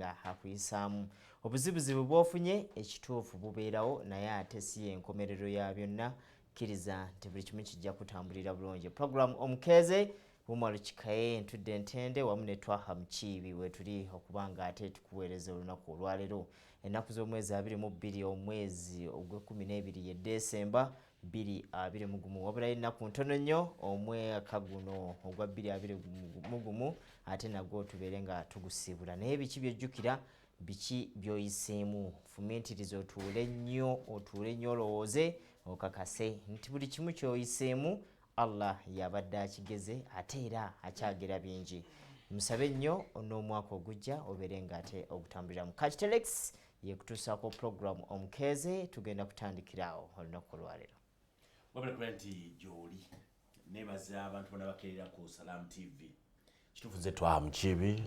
nga akuyisaamu obuzibuzibu bw'ofunye ekituufu bubeerawo naye ate si enkomerero ya byonna kkiriza nti buli kimu kijja kutambulira bulungi. Program Omukeeze Bumalo Kikaye ntudde ntende wamu ne Twaha Mukiibi wetuli okubanga ate tukuweereza olunaku olwaleero ennaku z'omwezi 22 omwezi ogw'12 ye Desemba 2021 wabula ennaku ntono nnyo omwaka guno ogwa 2021 ate nagwo tubeere nga tugusiibula naye biki byojjukira biki byoyiseemu fumiitiriza otuule nnyo olowooze okakase nti buli kimu kyoyiseemu Allah yabadde akigeze ate era akyagera bingi. Musabe nnyo n'omwaka ogujja obeere nga ate ogutambulira mu Cashtelex yekutuusaako program Omukeeze tugenda kutandikirawo olunaku olwaleero. Wabula kuba nti gy'oli neebaza abantu bonna bakeerera ku Salam TV kituufu nze Twaha Mukiibi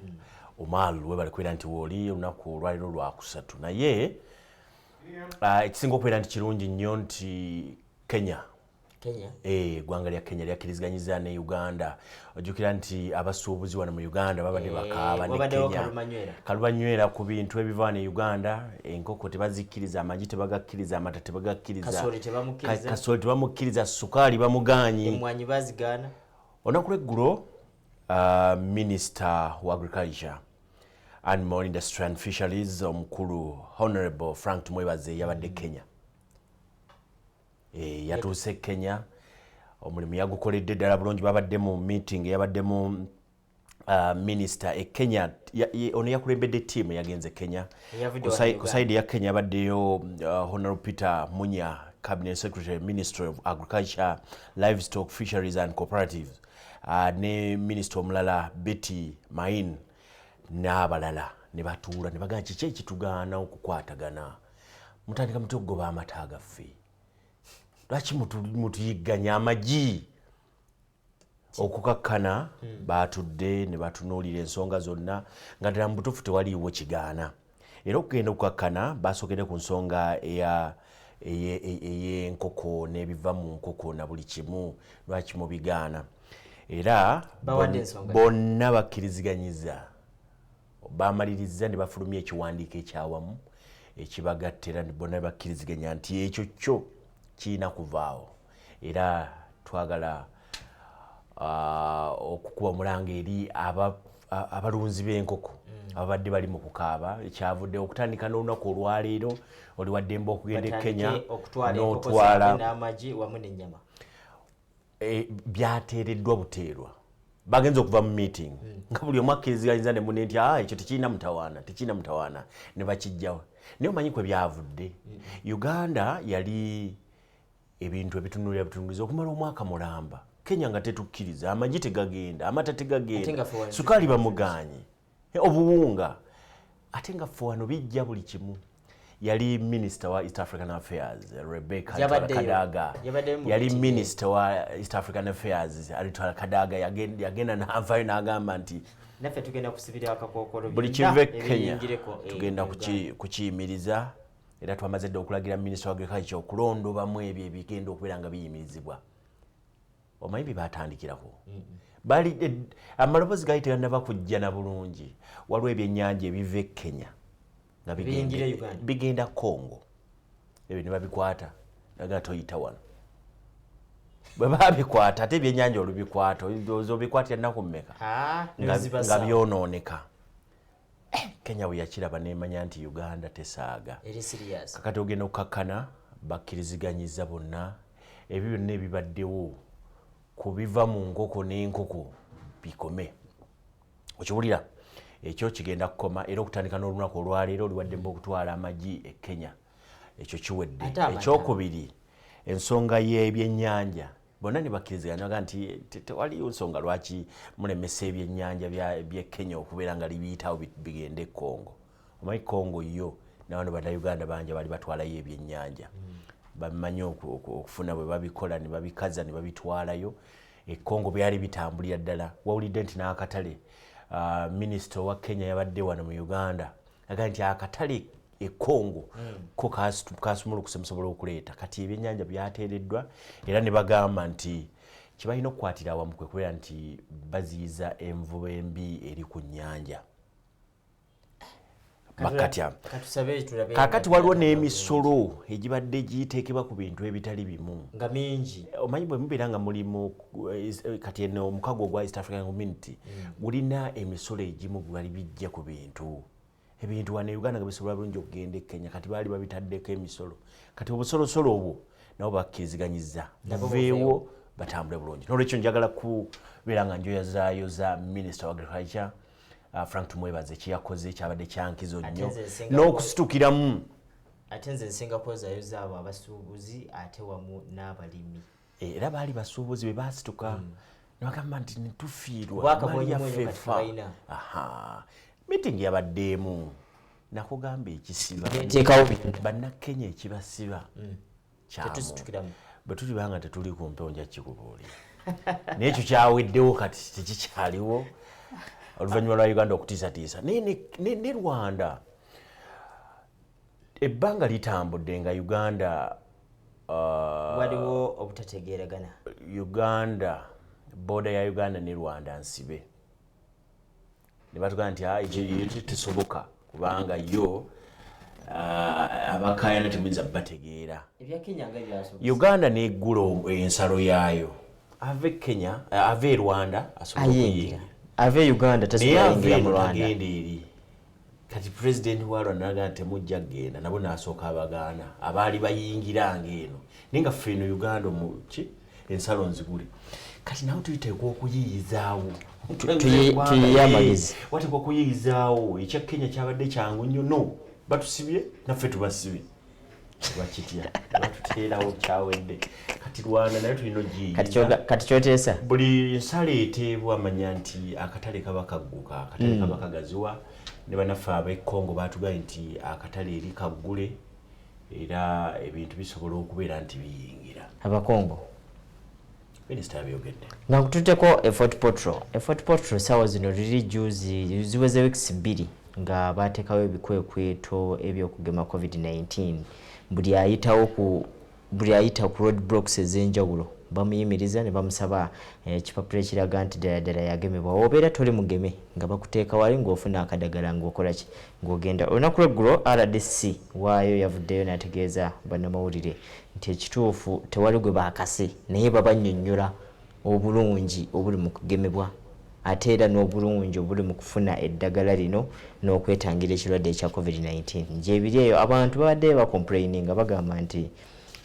Omaalu webale kubeera nti wooli olunaku olwaleero lwakusatu naye ekisinga okubeera nti kirungi nnyo nti Kenya eggwanga lya Kenya lyakkirizganyiza ne Uganda. Ojjukira nti abasuubuzi wano mu Uganda babadde bakaaba ne Kenya kalubanywera ku bintu ebiva ne Uganda, enkoko tebazikkiriza, amagi tebagakkiriza, amata tebagakkiriza, kasooli tebamukkiriza, sukaali bamugaanyi, emmwanyi bazigaana. Olunaku lw'eggulo Minister wa Agriculture, Animal Industry and Fisheries omukulu Honorable Frank Tumwebaze yabadde Kenya. Yatuuse Kenya omulimu yagukoledde ddala bulungi. Babadde mu meeting yabaddemu minister e Kenya ono yakulembedde team yagenze Kenya ku side ya Kenya yabaddeyo Honorable Peter Manya, Cabinet Secretary, Ministry of Agriculture, Livestock, Fisheries and Cooperatives, ne Minister omulala Betty Main n'abalala ne batuula ne bagamba kiki ekitugaana okukwatagana mutandika mutogoba amata gaffe. Lwaki mutuyigganya amagi okukakkana? Batudde ne batunuulira ensonga zonna nga ddala mu butuufu tewaliiwo kigaana. Era okugenda okukakkana basokedde ku nsonga ey'enkoko n'ebiva mu nkoko na buli kimu. Lwaki mubigaana? Era bonna bakkiriziganyiza, bamaliriza ne bafulumya ekiwandiiko ekyawamu ekibagattera, bonna bakkiriziganya nti ekyo kyo kiina kuvaawo. Era twagala okukuba omulanga eri abalunzi b'enkoko ababadde bali mu kukaaba ekyavudde okutandika n'olunaku olwaleero oli waddemba okugenda e Kenya n'otwala n'amagi wamu n'ennyama. Byateereddwa buteerwa. Bagenze okuva mu meeting nga buli omu akkiriziganyiza ne munne nti ekyo tekiina mutawaana ne bakijjawo. Naye omanyi kwe byavudde? Uganda yali ebintu ebitunuliza okumala omwaka mulamba. Kenya nga tetukkiriza, amagi tegagenda, amata tegagenda, sukaali bamugaanyi, obuwunga. Ate nga ffe wano bijja buli kimu. Yali Minister wa East African Affairs Rebecca Kadaga, yali Minister wa East African Affairs Aritwala Kadaga yagenda n'avaayo n'agamba nti naffe tugenda kusibira akakookolo buli kive Kenya tugenda kukiyimiriza. Era twamaze dde okulagira Minister wa Agriculture okulondobamu ebyo ebigenda okubeera nga biyimirizibwa. Omanyi bye batandikirako? Bali amaloboozi gaali tegannaba kujja na bulungi. Waliwo ebyennyanja ebiva e Kenya nga bigenda Congo. Ebyo ne babikwata naga toyita wano. Bwe babikwata ate ebyennyanja olubikwata obikwatira ennaku mmeka nga byonooneka. Kenya bwe yakiraba neemanya nti Uganda tesaaga. Kakati ogenda okukakkana bakkiriziganyiza bonna ebyo byonna ebibaddewo kubiva mu nkoko n'enkoko bikome. Okiwulira? Ekyo kigenda kukoma era okutandika n'olunaku olwaleero oliwaddemba okutwala amagi e Kenya. Ekyo kiwedde. Ekyokubiri ensonga y'ebyennyanja bonna ne bakkiriziganya nti tewaliyo nsonga lwaki mulemesa ebyennyanja by'e Kenya okubeera nga libiyitawo bigende e Congo. Omanyi Congo yo n'abano bannayuganda bangi bali batwalayo ebyennyanja. Bamanyi okufuna bwe babikola ne babikaza ne babitwalayo. E Congo byali bitambulira ddala. Wawulidde nti n'akatale Minister wa Kenya yabadde wano mu Uganda agamba nti akatale e Congo ko kasumulukuse musobola okuleeta. Kati ebyennyanja byateereddwa era ne bagamba nti kibalina okukwatira awamu kwe kubeera nti baziyiza envuba embi eri ku nnyanja. bakatya kakati waliwo n'emisolo egibadde giyiteekebwa ku bintu ebitali bimu nga mingi omanyi bwe mubeera nga mulimu kati eno omukago ogwa East African Community gulina emisolo egimu gwali bijja ku bintu ebintu wano Uganda nga bisobola bulungi okugenda e Kenya kati baali babitaddeko emisolo kati obusolosolo obwo nabo bakkiriziganyizza buveewo batambule bulungi n'olwekyo njagala kubeera nga njoyazaayo za Minister of Agriculture Frank tumwebaze kyeyakoze kyabadde kyankizo nnyo n'okusitukiramu ate nze nsinga kwezayo zaabo abasuubuzi ate wamu n'abalimi era baali basuubuzi be baasituka nebagamba nti netufiirwa mali yaffefa meeting yabaddeemu nakugamba ekisiba bannakenya ekibasiba kyamu bwe tulibanga tetuli ku mpewo nja kikubuulira naye ekyo kyaweddewo kati tekikyaliwo oluvannyuma lwa Uganda okutiisatiisa ne Rwanda ebbanga litambudde nga Uganda waliwo obutategeeragana Uganda boda ya Uganda ne Rwanda nsibe ne batugamba nti tesoboka kubanga yo abakayana temuyinza bategeera Uganda neggula ensalo yaayo ave Kenya ave Rwanda asobola okuyingira ave Uganda tasobola mu Rwanda kati president wa Rwanda nagamba temujja kgenda nabo nasooka abagaana abaali bayingiranga eno naye nga ffe eno Uganda muki ensalo nzigule kati nawe tuyiteekwa okuyiyizaawo tuyiyamagezi wateekwa okuyiyizaawo ekya Kenya kyabadde kyangu nnyo no batusibye naffe tubasibye bakitya batuteerawo kyawedde kati Rwanda naye tulina ogiyiyiza kati kyoteesa buli nsalo eteebwa amanya nti akatale kaba kagguka akatale kaba kagaziwa ne bannaffe ab'e Congo baatugambye nti akatale eri kaggule era ebintu bisobola okubeera nti biyingira abakongo minisita yabyogedde nga kututteko effort potro saawa zino liri juzi ziweze weeks 2 nga bateekawo ebikwekweto ebyokugema COVID-19 buli ayita ku road blocks ez'enjawulo bamuyimiriza ne bamusaba ekipapula ekiraga nti ddala yagemebwa obeera toli mugeme nga bakuteeka wali ng'ofuna akadagala ng'okola ki ng'ogenda olunaku lweggulo RDC waayo yavuddeyo n'ategeeza bannamawulire nti ekituufu tewali gwe baakase naye babannyonnyola obulungi obuli mu kugemebwa ate era n'obulungi obuli mu kufuna eddagala lino n'okwetangira ekirwadde ekya COVID-19 gyebiri eyo abantu babadde bakomplaininga bagamba nti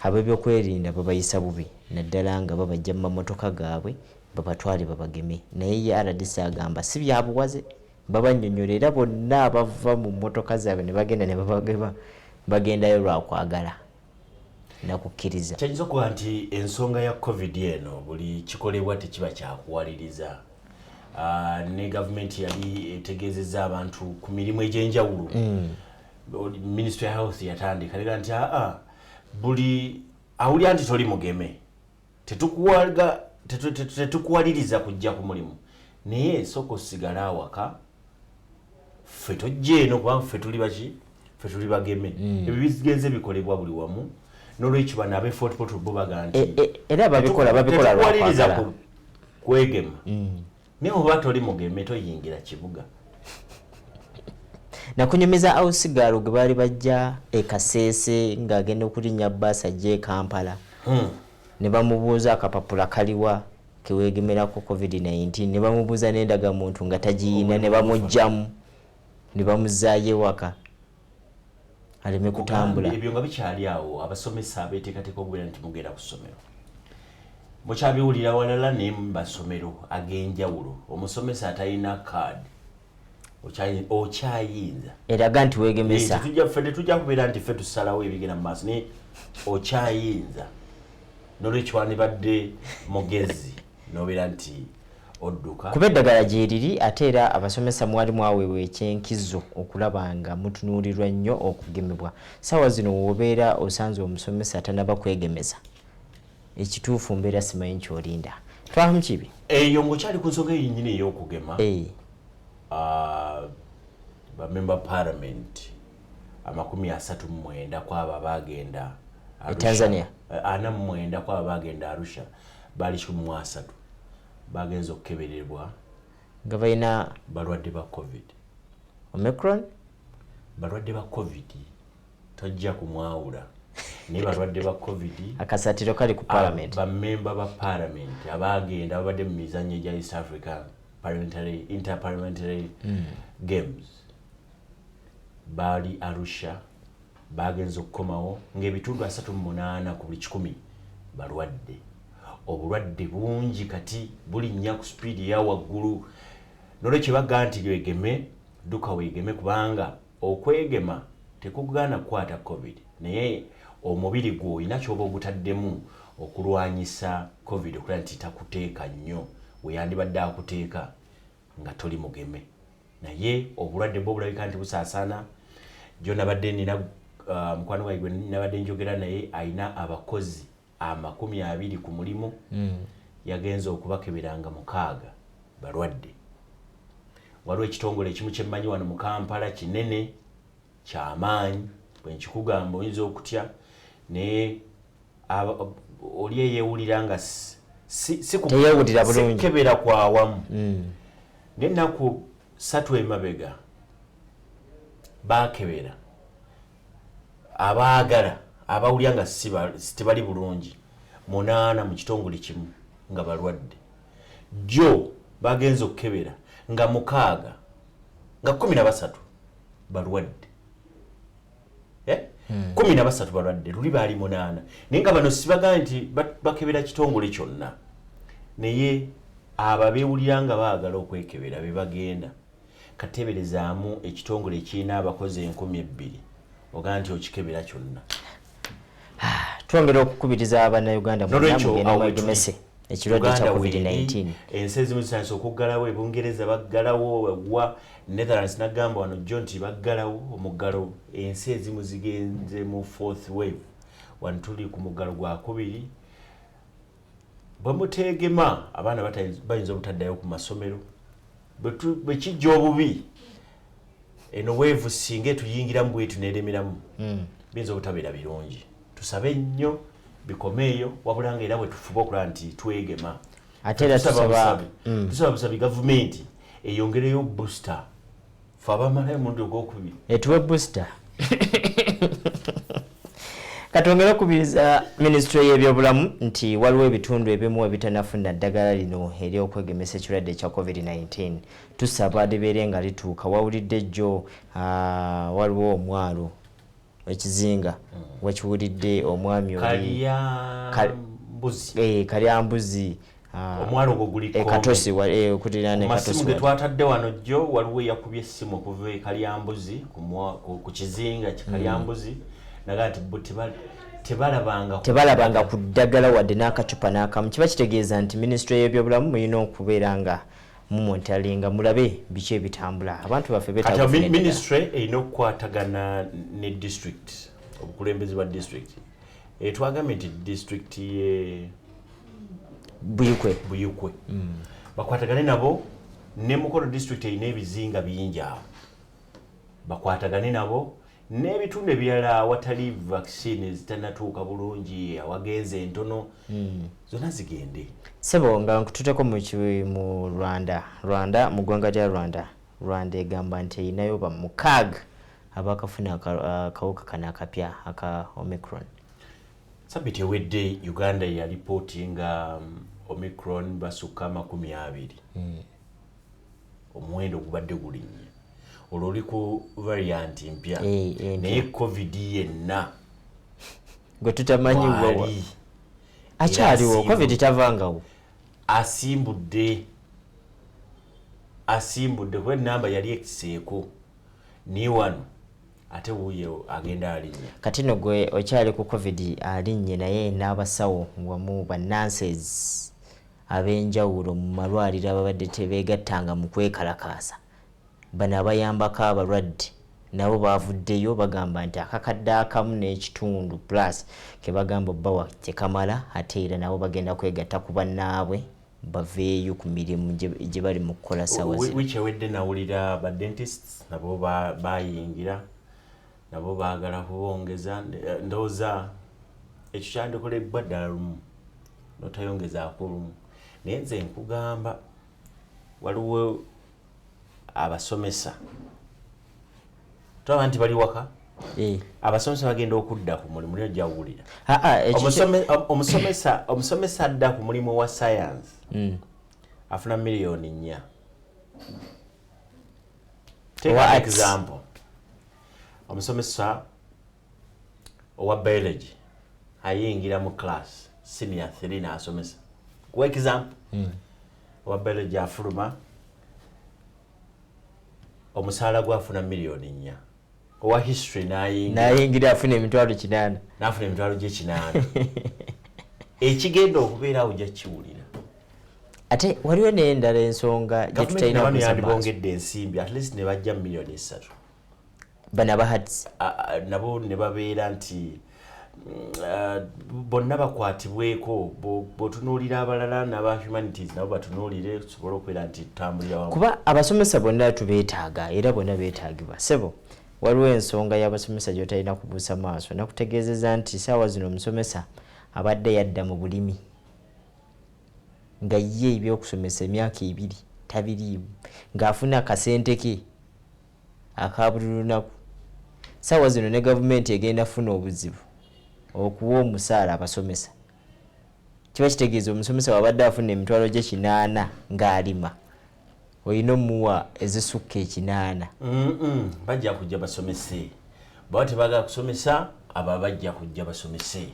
ab'ebyokwerinda babayisa bubi naddala nga babajja mu mamotoka gaabwe babatwale babageme naye ye RDC agamba si byabuwaze babannyonnyola era bonna abava mu motoka zaabwe ne bagenda ne babageba bagendayo lwakwagala nakukkiriza kyayinza okuba nti ensonga ya COVID eno buli kikolebwa tekiba kyakuwaliriza ne gavumenti yali etegeezezza abantu ku mirimu egy'enjawulo Ministry of Health yatandika lega nti buli awulira nti toli mugeme tetukuwaliriza kujja ku mulimu naye sooka osigala awaka ffe tojja eno kubanga ffe tuli baki ffe tuli bageme ebyo bigenze bikolebwa buli wamu n'olwekyo bano ab'effort potro bo baga nti era babikola lwakwagala kwegema naye oba toli mugeme toyingira kibuga nakunyumiza ausigalo gwe baali bajja Kasese ng'agenda okulinnya bbaasi ajja Kampala ne bamubuuza akapapula kaliwa keweegemerako COVID-19 ne bamubuuza n'endagamuntu nga tagiyina ne bamugjamu ne bamuzaayo ewaka aleme kutambula ebyo nga bikyali awo abasomesa abeeteekateeka okubeera nti mugenda ku ssomero mukyabiwulira walala naye mu basomero ag'enjawulo omusomesa atalina kaadi okyayinza eraga nti weegemesa tetujja kubeera nti ffe tusalawo ebigenda mu maaso naye okyayinza n'olwekyo wandibadde mugezi n'obeera nti odduka kuba eddagala gyeriri ate era abasomesa mwali mwaweebwa ekyenkizo okulaba nga mutunuulirwa nnyo okugemebwa saawa zino wobeera osanze omusomesa tanaba kwegemesa ekituufu mbeera simanyi kyolinda twahamu kibi eyo ng'okyali ku nsonga eyinyini ey'okugema bamemba parliament 39 kwabo abagenda Tanzania 49 kwabo abagenda Arusha bali 13 bagenza okukebererwa nga balina balwadde ba COVID Omicron balwadde ba covid tojja kumwawula naye balwadde ba covid akasatiro kali ku parliament bammemba ba parliament abagenda babadde mu mizannyo gya East Africa interparliamentary games bali Arusha bagenza okukomawo ng'ebitundu 38 ku buli 100 balwadde obulwadde bungi kati bulinnya ku speedi ya waggulu nolwekyo baga nti wegeme duka wegeme kubanga okwegema tekugana kukwata covid naye omubiri gwo olina kyoba ogutaddemu okulwanyisa covid okulaba nti takuteeka nnyo weyandibadde akuteeka nga toli mugeme naye obulwadde bwo bulabika nti busaasaana gyo nabadde nina mukwano gwe nabadde njogera naye ayina abakozi 20 ku mulimu yagenza okubakeberanga 6 balwadde waliwo ekitongole ekimu kyemmanyi wano mu Kampala kinene kyamaanyi bwe nkikugamba oyinza okutya naye oli eyewulira nga si kebera kwa wamu n'ennaku 3 emabega bakebera abaagala abawulira nga tebali bulungi 8 mu kitongole kimu nga balwadde jo bagenza okukebera nga 6 nga 13 balwadde 13 balwadde luli baali 8 naye nga bano sibagaa nti bakebera kitongole kyonna naye ababewulira nga baagala okwekebera be bagenda kateberezaamu ekitongole kirina abakozi 2,000 ogaa nti okikebera kyonna twongera okukubiriza abannayuganda mwegemese ekirwadde kya covid-19 ensi ezimu zisanise okuggalawo ebungereza baggalawo wa Netherlands nagamba wano jo nti baggalawo omuggalo ensi ezimu zigenze mu 4th wave wano tuli ku muggalo gwa 2 bwemuteegema abaana bayinza obutaddayo ku masomero bwe kijja obubi eno wave singa etuyingiramu bwetu neremeramu biyinza obutabeera birungi tusabe nnyo bikomeeyo wabula nga era bwe tufuba okulaba nti twegema ate era tusaba busabi gavumenti eyongereyo booster fe abamalayo mulundi ogwokubiri etuwe booster katwongere okubiriza minisitule y'ebyobulamu nti waliwo ebitundu ebimu ebitanafuna ddagala lino ery'okwegemesa ekirwadde ekya covid-19 tusaba libeere nga lituuka wawulidde jjo waliwo omwalo ekizinga wakiwulidde omwami oli kalyambuzi omwalo ogwo guli katosi okutirana masimu ge twatadde wano jjo waliwo yakubye essimu okuva e Kalyambuzi ku kizinga kikalyambuzi naga nti tebalabanga ku ddagala wadde n'akacupa n'akamu kiba kitegeeza nti minisitule y'ebyobulamu mulina okubeera nga mumontalinga mulabe biki ebitambula abantu baffe betaaga ministry erina okukwatagana ne district obukulembeze bwa district twagambye nti district ye Buyukwe bakwatagane nabo ne Mukono district erina ebizinga bingi awo bakwatagane nabo n'ebitundu ebirala awatali vaccine zitanatuuka bulungi awagenze entono zonna zigende sebo nga nkututeko mu Rwanda mu ggwanga lya Rwanda egamba nti erinayo ba 6 abakafuna akawuka kano akapya aka Omicron. Sabiti ewedde Uganda ya reportinga Omicron basuka 20 omuwendo gubadde gulinnye olwo oli ku variant mpya naye covid yenna gwe tutamanyi bwo akyaliwo covid tavangawo asimbudde kuba namba yali ekiseeko ni wano ate wuyo agenda alinnya kati no gwe okyali ku covid alinnye naye n'abasawo wamu bannanses ab'enjawulo mu malwaliro ababadde tebeegattanga mu kwekalakaasa bano abayambako abalwadde nabo baavuddeyo bagamba nti akakadde akamu n'ekitundu plus ke bagamba bawa tekamala ate era nabo bagenda kwegatta ku bannaabwe baveeyo ku mirimu gye bali mu kukola sawa zino. Wiki ewedde nawulira ba dentists nabo bayingira nabo baagala kubongeza ndowooza ekyo kyandikolebwa ddala lumu notayongezaako lumu naye nze nkugamba waliwo abasomesa Twa nti bali waka abasomesa bagenda okudda ku mulimu lyo jawulira omusomesa adda ku mulimu wa science afuna miliyoni 4. Take an example. Omusomesa owa biology ayingira mu class senior 3 na asomesa. Kwa example owa biology afuluma omusala gwafuna miliyoni 4. Owa history nayingira afuna emitwalo 8. Nafuna emitwalo 8. Ekigenda okubeera ujja kiwulira. Ate waliwo n'endala ensonga gye tutayina kubongedde ensimbi at least ne bajja miliyoni 3. Bana bahadzi nabo ne babeera nti bonna bakwatibweko botunuulira abalala n'aba humanities nabo batunuulire tusobole okubeera nti tutambulira wamu. Kuba abasomesa bonna tubeetaaga era bonna beetaagibwa sebo. Waliwo ensonga y'abasomesa gy'otalina kubuusa maaso nakutegeezeza nti saawa zino omusomesa abadde yadda mu bulimi nga ye ebyokusomesa emyaka 2 tabiriimu ng'afuna akasente ke aka buli lunaku. Saawa zino ne gavumenti egenda funa obuzibu okuwa omusaala abasomesa. Kiba kitegeeza omusomesa wabadde afuna emitwalo gye 8 ng'alima olina omuwa ezisukka 8. Bajja kujja basomese baba tebagala kusomesa aba bajja kujja basomese.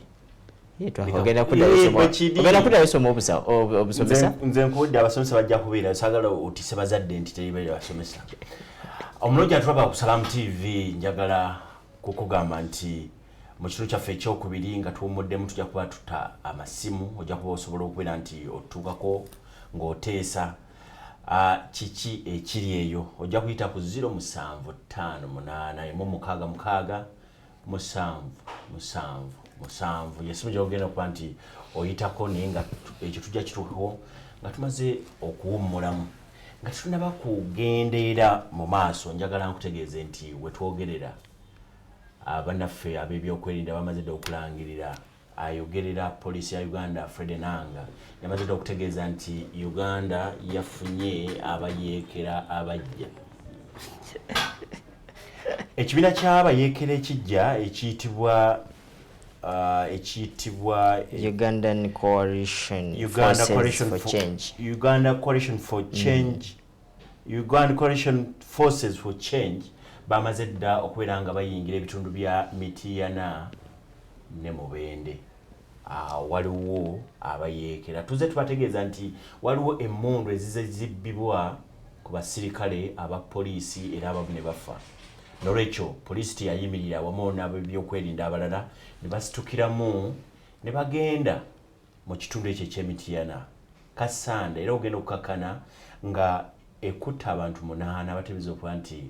Ogenda kuddayo soma obusomesa. Nze nkudde abasomesa bajja kubeera sagala otise bazadde nti tebabeera basomesa. Omulungi atulaba ku Salaam TV njagala kukugamba nti mu kitundu kyaffe ekyokubiri nga tuwumuddemu tujja kuba tuta amasimu ojja kuba osobola okubeera nti otuukako ng'oteesa kiki ekiri eyo ojja kuyita ku 0758 yesimu gy'ogenda okuba nti oyitako naye nga ekyo tujja kituukako nga tumaze okuwummulamu nga tutunaba kugendeera mu maaso. Njagala nkutegeeze nti wetwogerera abannaffe ab'ebyokwerinda bamaze dda okulangirira ayogerera poliisi ya Uganda Fred Nanga yamaze dda okutegeeza nti Uganda yafunye abayeekera abajja. Ekibiina ky'abayeekera ekijja ekiyitibwa Ugandan Coalition Forces for Change bamaze dda okubeera nga bayingira ebitundu bya Mityana ne Mubende. Waliwo abayeekera tuze tubategeeza nti waliwo emmundu ezize zibbibwa ku basirikale aba poliisi era abamu ne bafa. Nolwekyo poliisi teyayimirira awamu n'ab'ebyokwerinda abalala ne basitukiramu ne bagenda mu kitundu ekyo eky'Emityana Kasanda era ogenda okukakana nga ekutta abantu 8 bategeeza okuba nti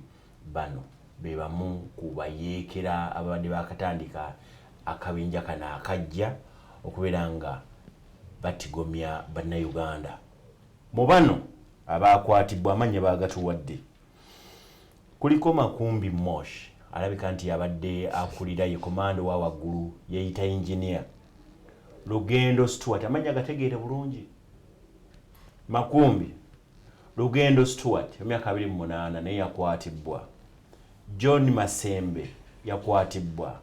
bano be bamu ku bayeekera ababadde bakatandika akabinja kano akajja okubeera nga batigomya bannayuganda. Mu bano abakwatibwa amanya bagatuwadde kuliko Makumbi Mosh alabika nti abadde akulira ye komando wa waggulu yeyita engineer. Lugendo Stuart amanya gategeere bulungi. Makumbi Lugendo Stuart emyaka 28 naye yakwatibwa. John Masembe yakwatibwa.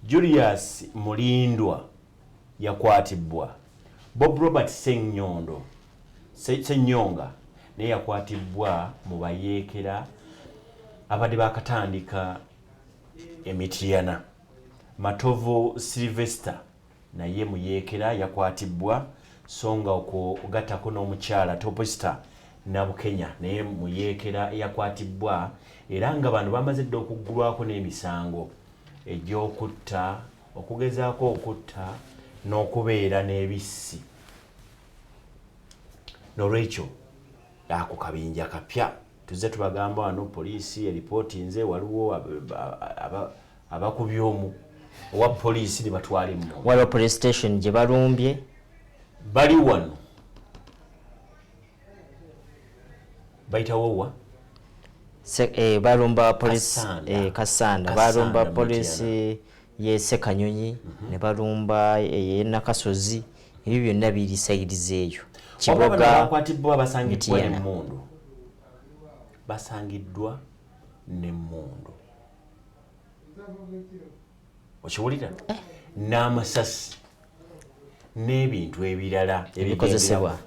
Julius Mulindwa yakwatibwa. Bob Robert Senyonga naye yakwatibwa mu bayeekera abadde bakatandika Emityana. Matovu Sylvester naye muyeekera yakwatibwa songa okugattako n'omukyala Toposita Nabukenya naye muyeekera yakwatibwa era nga bano bamaze dda okuggulwako n'emisango egy'okutta okugezaako okutta n'okubeera n'ebissi. Nolwekyo ako kabinja kapya tuze tubagamba wano poliisi eripooti nze waliwo abakubyomu owa poliisi ne batwala emmundu. Waliwo police station gye balumbye bali wano bayitawo wa balumba police Kasanda balumba poliisi ye Sekanyonyi ne balumba ye Nakasozi. Ebyo byonna biri sides eyo. Kiboga bakwatibwa basangiddwa n'emmundu. Basangiddwa n'emmundu. okiwulira n'amasasi n'ebintu ebirala ebikozesebwa.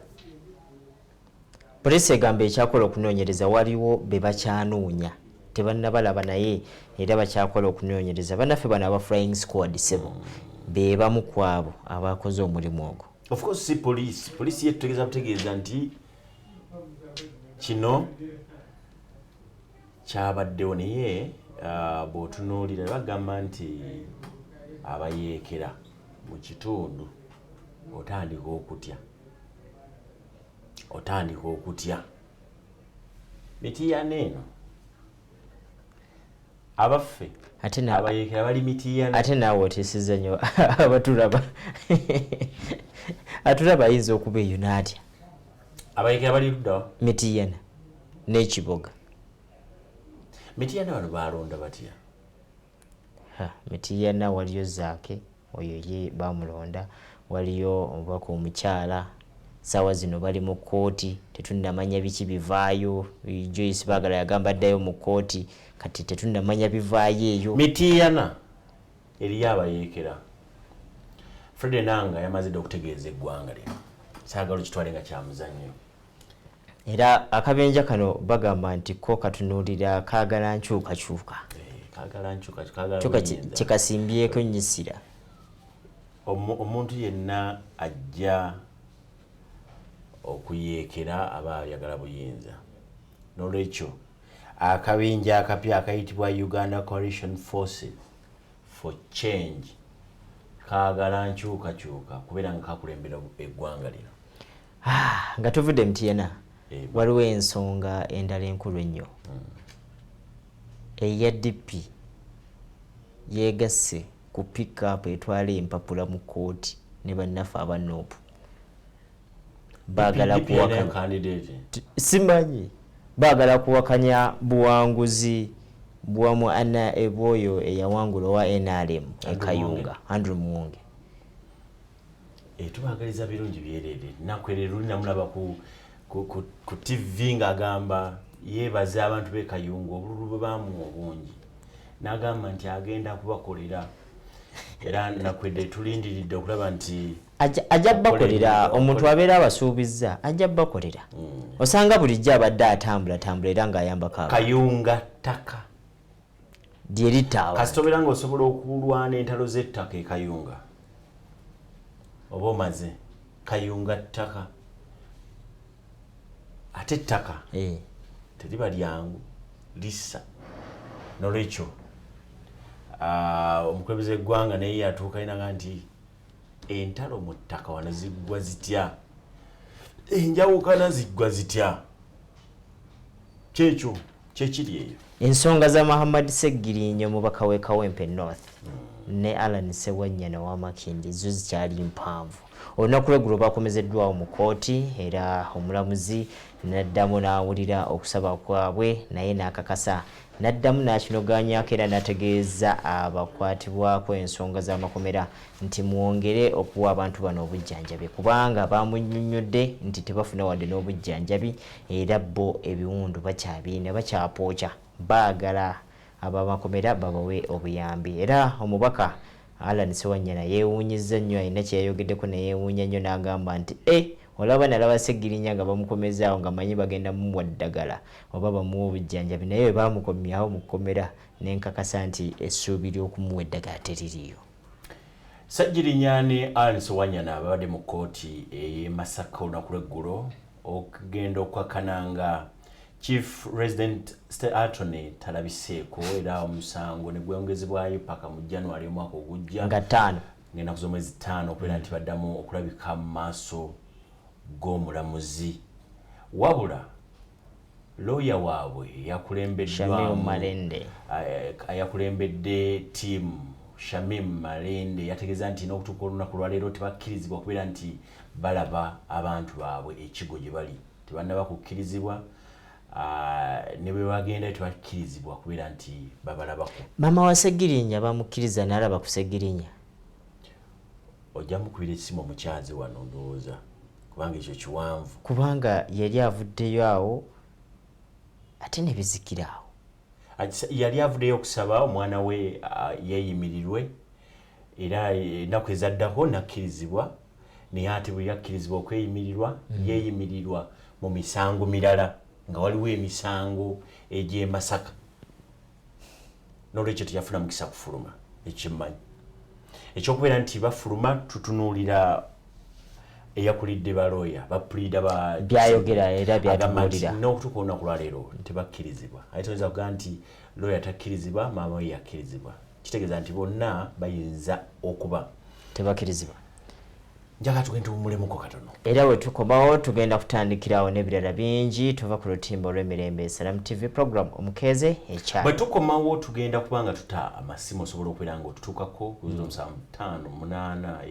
Poliisi egamba ekyakola okunoonyereza waliwo be bakyanoonya tebannabalaba naye era bakyakola okunoonyereza. Bannaffe bano aba Flying Squad sebo be bamu ku abo abakoze omulimu ogwo. Of course si poliisi yetutegeeza butegeeza nti kino kyabaddewo naye bw'otunuulira bagamba nti abayeekera mu kitundu otandika okutya Mityana eno abaffe abayeekera bali Mityana ate naawe oteeseza nnyo abatulaba atulaba ayinza okuba eyo n'atya abayeekera bali luddawa Mityana n'ekiboga. Mityana bano balonda batya? Mityana waliyo Zaake oyo ye bamulonda, waliyo omubaka omukyala sawa zino bali mu kkooti tetunnamanya biki bivaayo. Joyce Baagala yagamba addayo mu kkooti kati tetunnamanya bivaayo eyo. Mityana eriyo abayeekera. Fred Nanga yamaze dda okutegeeza eggwanga lino saagala kitwale nga kyamuzannyo. Era akabenja kano bagamba nti ko katunuulira kaagala nkyukakyuka. Kyuka kikasimbyeko nnyisira. Omuntu yenna ajja okuyeekera aba ayagala buyinza. N'olwekyo akabinja akapya akayitibwa Uganda Coalition Forces for Change kaagala nkyukakyuka kubeera nga kakulembera eggwanga lino. Nga tuvudde Mityana waliwo ensonga endala enkulu ennyo. Eya DP yeegasse ku pick-up etwala empapula mu kkooti ne bannaffe aba Nuupu. Baagala kuwakanya simanyi baagala kuwakanya buwanguzi bwamu Anna Eboyo eyawangula wa NRM Kayunga Andrew Muwonge. Tubagaliza birungi byerere nakwere luli namulaba ku TV ng'agamba yeebaza abantu b'e Kayunga obululu bwe bamuwa obungi n'agamba nti agenda kubakolera era nakwedde tulindiridde okulaba nti ajja bakolera omuntu abeera abasuubizza ajja bakolera. Osanga bulijjo abadde atambula era ng'ayambako Kayunga ttaka lye littaawa. kasita obeera ng'osobola okulwana entalo z'ettaka e Kayunga oba omaze Kayunga ttaka ate ettaka teriba lyangu lissa. N'olwekyo omukulembeze w'eggwanga naye yatuuka inaga nti entalo mu ttaka wano ziggwa zitya, enjawukana ziggwa zitya, kyekyo kyekiri eyo. Ensonga za Muhammad Segirinyo mubaka w'e Kawempe North ne Alan Sewanyana w'Amakindi zo zikyali mpanvu. Olunaku lw'eggulo bakomezeddwawo mu kkooti era omulamuzi n'addamu n'awulira okusaba kwabwe naye n'akakasa n'addamu n'akinogaanyaako era n'ategeeza abakwatibwako ensonga z'amakomera nti mwongere okuwa abantu bano obujjanjabi kubanga bamunnyonnyodde nti tebafuna wadde n'obujjanjabi era bo ebiwundu bakyabirina bakyapookya baagala ab'amakomera babawe obuyambi. Era omubaka Alan Sewanyana yeewuunyizza nnyo alina kyeyayogeddeko ne yeewuunya nnyo n'agamba nti olaba nalaba Segirinya nga bamukomezaawo nga manyi bagenda mumuwa ddagala oba bamuwa obujjanjabi naye bwe baamukomyawo mu kkomera n'enkakasa nti essuubi ly'okumuwa eddagala teririiyo. Segirinya ne Alan Sewanyana babadde mu kkooti ey'e Masaka olunaku lw'eggulo okugenda okwakananga Chief Resident State Attorney talabiseeko era omusango ne gwongezebwayo paka mu January omwaka ogujja nga 5 ng'ennaku z'omwezi 5 okubeera nti baddamu okulabika mu maaso g'omulamuzi wabula lawyer waabwe yakulembedde ttiimu Shamim Malende yategeeza nti n'okutuuka olunaku lwaleero tebakkirizibwa kubeera nti balaba abantu baabwe ekigo gye bali tebannaba kukkirizibwa ne bwe bagenda tebakkirizibwa kubeera nti babalabako. Maama wa Segirinya bamukkiriza n'alaba ku Segirinya. Ojja mukubira essimu omukyazi wano ndowooza kubanga ekyo kiwanvu kubanga yali avuddeyo awo ate ne bizikira awo. yali avuddeyo okusaba omwana we yeeyimirirwe era ennaku ezaddako nakkirizibwa naye ate bwe yakkirizibwa okweyimirirwa yeeyimirirwa mu misango mirala nga waliwo emisango egy'e Masaka n'olwekyo teyafuna mukisa kufuluma ekimmanyi ekyokubeera nti bafuluma tutunuulira eyakulidde balooya bapulida byayogera era byatunuulira n'okutuuka olunaku lwaleero tebakkirizibwa ate toyinza kugaa nti looya takkirizibwa maama we yakkirizibwa kitegeeza nti bonna bayinza okuba tebakkirizibwa njaga tugenda tumulemuko katono era we tukomawo tugenda kutandikirawo n'ebirala bingi tuva ku lutimba olw'emirembe Salam TV program Omukeeze ekyalo bwe tukomawo tugenda kubanga tuta amasimu osobola okubeera nga otutuukako ku 075 8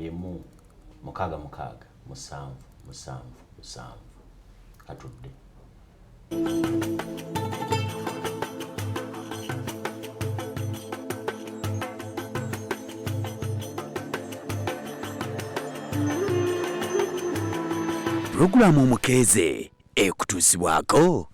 1 6 6 7 7 katudde Programu Omukeeze ekutuusibwako.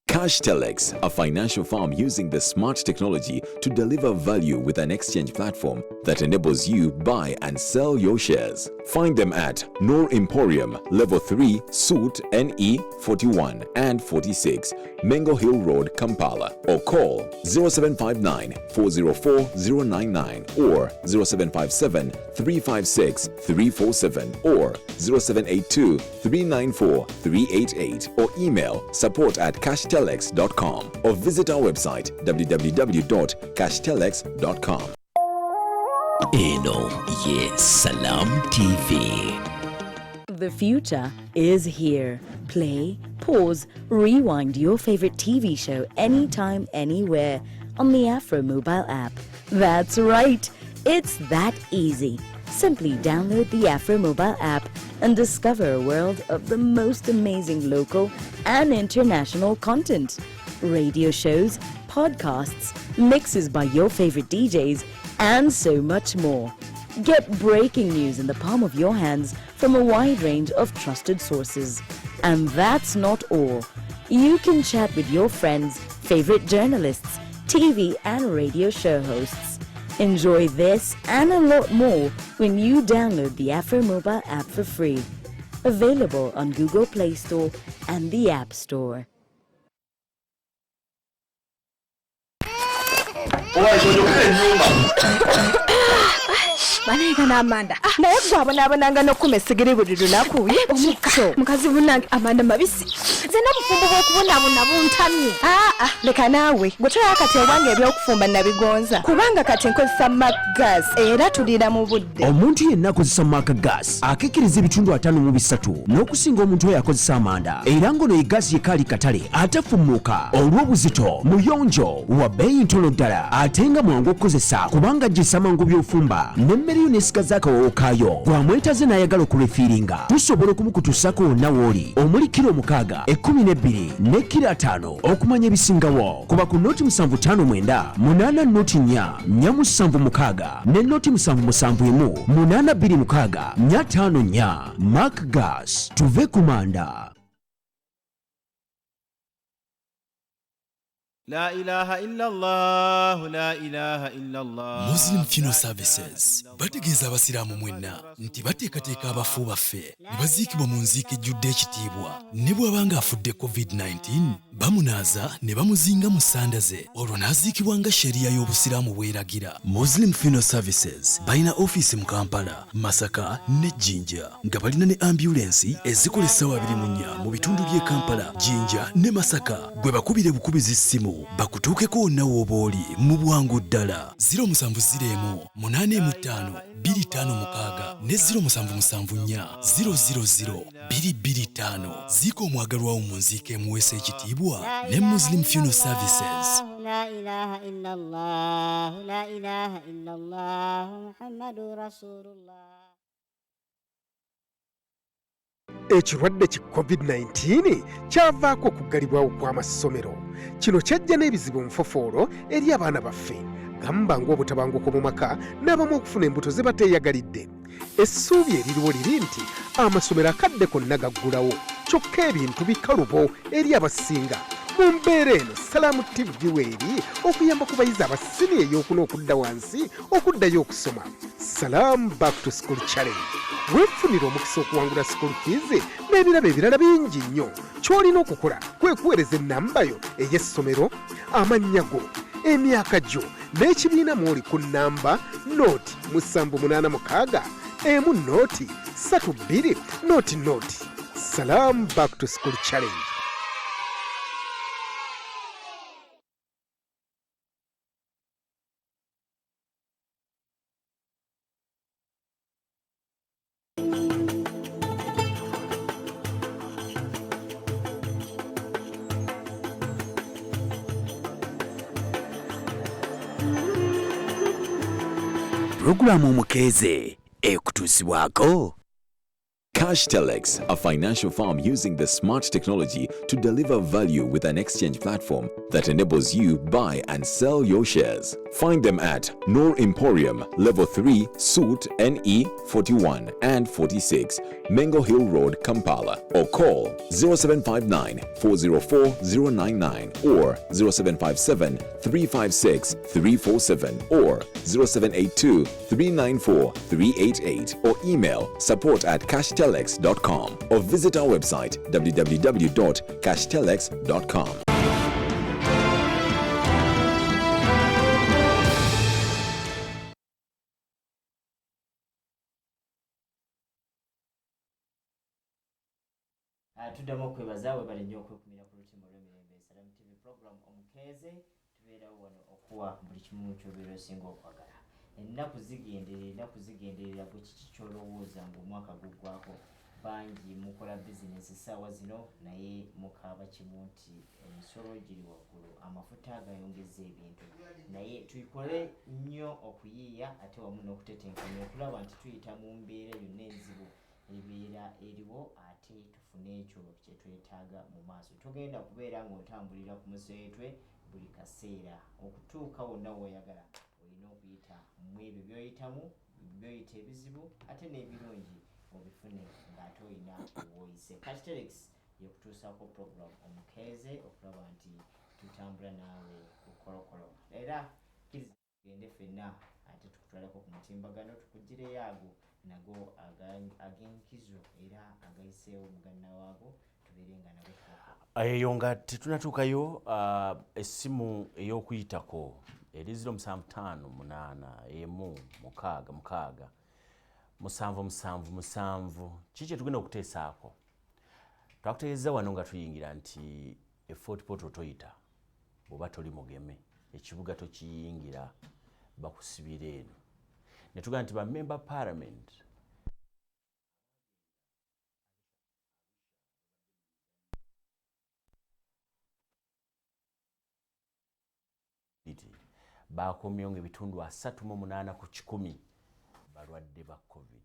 Cashtelex, a financial firm using the smart technology to deliver value with an exchange platform that enables you buy and sell your shares. Find them at Noor Emporium, Level 3, Suite NE 41 and 46, Mengo Hill Road, Kampala, or call 0759 404 099 or 0757 356 347 or 0782 394 388 or email support@cashtelex.com or visit our website www.cashtelex.com. Eno ye Salam TV. The future is here. Play, pause, rewind your favorite TV show anytime, anywhere on the Afromobile app. That's right. It's that easy. Simply download the Afromobile app and discover a world of the most amazing local and international content. Radio shows, podcasts, mixes by your favorite DJs, and so much more. Get breaking news in the palm of your hands from a wide range of trusted sources. And that's not all. You can chat with your friends, favorite journalists, TV and radio show hosts. Enjoy this and a lot more when you download the Afromobile app for free. Available on Google Play Store and the App Store. Manega na Amanda. Naye gwabonabonanga n'okumesigiri buli lunaku. Omukso. Mukazi bunange Amanda mabisi. Nze n'obufumbo bw'okubonabona buntamye. Leka naawe. Gwe toyaka kati ewange eby'okufumba nabigonza. Kubanga kati nkozesa gas era tulira mu budde. Omuntu yenna akozesa Maka gas akikkiriza ebitundu 5 n'okusinga omuntu oyo akozesa Amanda. Era ng'ono gas yekali katale atafumuka olw'obuzito muyonjo wa bbeeyi ntono ddala ate nga mwangu okukozesa kubanga gyesa mangu by'ofumba n'emmere yo n'esigaza akawowo kaayo bw'amwetaze n'ayagala okulefiiringa tusobola okumukutusako wonna w'oli omuli kilo 6, 12 ne kilo 5 okumanya ebisingawo kuba ku noti 759 8 noti 4 476 ne noti 771 826 454 Mark Gas tuve kumanda. La ilaha illallah, la ilaha illallah. Muslim Funeral Services bategeeza abasiraamu mwenna nti bateekateeka abafu baffe ne baziikibwa mu nziika ejjudde ekitiibwa ne bw'abanga afudde COVID-19 bamunaaza ne bamuzinga mu ssanda ze olwo n'aziikibwa nga sheriya y'obusiraamu bw'eragira. Muslim Funeral Services balina ofiisi mu Kampala, Masaka ne Jinja nga balina ne ambulensi ezikola essaawa 24 mu bitundu by'e Kampala, Jinja ne Masaka. Gwe bakubire bukubizi ssimu bakutuukeko wonna w'oba oli mu bwangu ddala. 0701 855 256 ne 0774 000 225. Ziika omwagalwa wo mu nziika emuweesa ekitiibwa ne Muslim Funeral Services. La ilaha illallah, la ilaha illallah, Muhammadur Rasulullah. Ekirwadde ki COVID-19 kyavaako okuggalibwawo kw'amasomero. Kino kyajja n'ebizibu nfofoolo eri abaana baffe. Gamba ng'obutabanguko mu maka n'abamu okufuna embuto ze bateeyagalidde. Essuubi eririwo liri nti amasomero akadde konna gaggulawo. Kyokka ebintu bikalubo eri abasinga. mu mbeera eno salaamu tv giweeri okuyamba ku bayizi abasini ey'okuna okudda wansi okuddayo okusoma. salaamu back to school challenge weefunira omukisa okuwangula school fees n'ebirabo ebirala bingi nnyo. ky'olina okukola kwe kuweereza ennamba yo ey'essomero, amannya go, emyaka gyo n'ekibiina mw'oli ku nnamba nooti 786 emu nooti 32 nooti nooti. salaamu back to school challenge. Puroguramu Omukeeze ekutuusibwako. Cashtelex, a financial firm using the smart technology to deliver value with an exchange platform that enables you buy and sell your shares. Find them at Noor Emporium, Level 3, Suite NE 41 and 46, Mengo Hill Road, Kampala, or call 0759 404 099 or 0757 356 347 or 0782 394 388 or email support@cashtelex.com or visit our website www.cashtelex.com. tuddamu okwebaza webale nnyo okwekumira ku lutimu lw'emirembe Salamu TV program Omukeeze tubeerawo wano okuwa buli kimu ky'obeera osinga okwagala. ennaku zigenderera gwe kiki ky'olowooza ng'omwaka guggwako. bangi mukola bizinesi essaawa zino naye mukaaba kimu nti emisolo giri waggulu, amafuta gayongeza ebintu, naye tuyikole nnyo okuyiiya ate wamu n'okutetenkanya okulaba nti tuyita mu mbeera yonna enzibu ebeera eriwo ate tufune ekyo kye twetaaga mu maaso. togenda kubeera ng'otambulira ku museetwe buli kaseera. okutuuka wonna w'oyagala olina okuyita mu ebyo by'oyitamu, by'oyita ebizibu ate n'ebirungi obifune ng'ate olina w'oyise. Cashtelex yekutuusaako program Omukeeze okulaba nti tutambula naawe ku kolokolo. era gende ffenna ate tukutwalako ku mutimbagano tukugireyo ago nago ag'enkizo era agayiseewo mugannawaago tubeere nga nabo eyo nga tetunatuukayo. essimu ey'okuyitako eri 0756 kiki kye tugenda okuteesaako. twakutegeeza wano nga tuyingira nti Fort Portal toyita bw'oba toli mugeme, ekibuga tokiyingira, bakusibira eno. ne tugamba nti ba member parliament bakomyewo ng'ebitundu 38 ku 100 balwadde ba covid.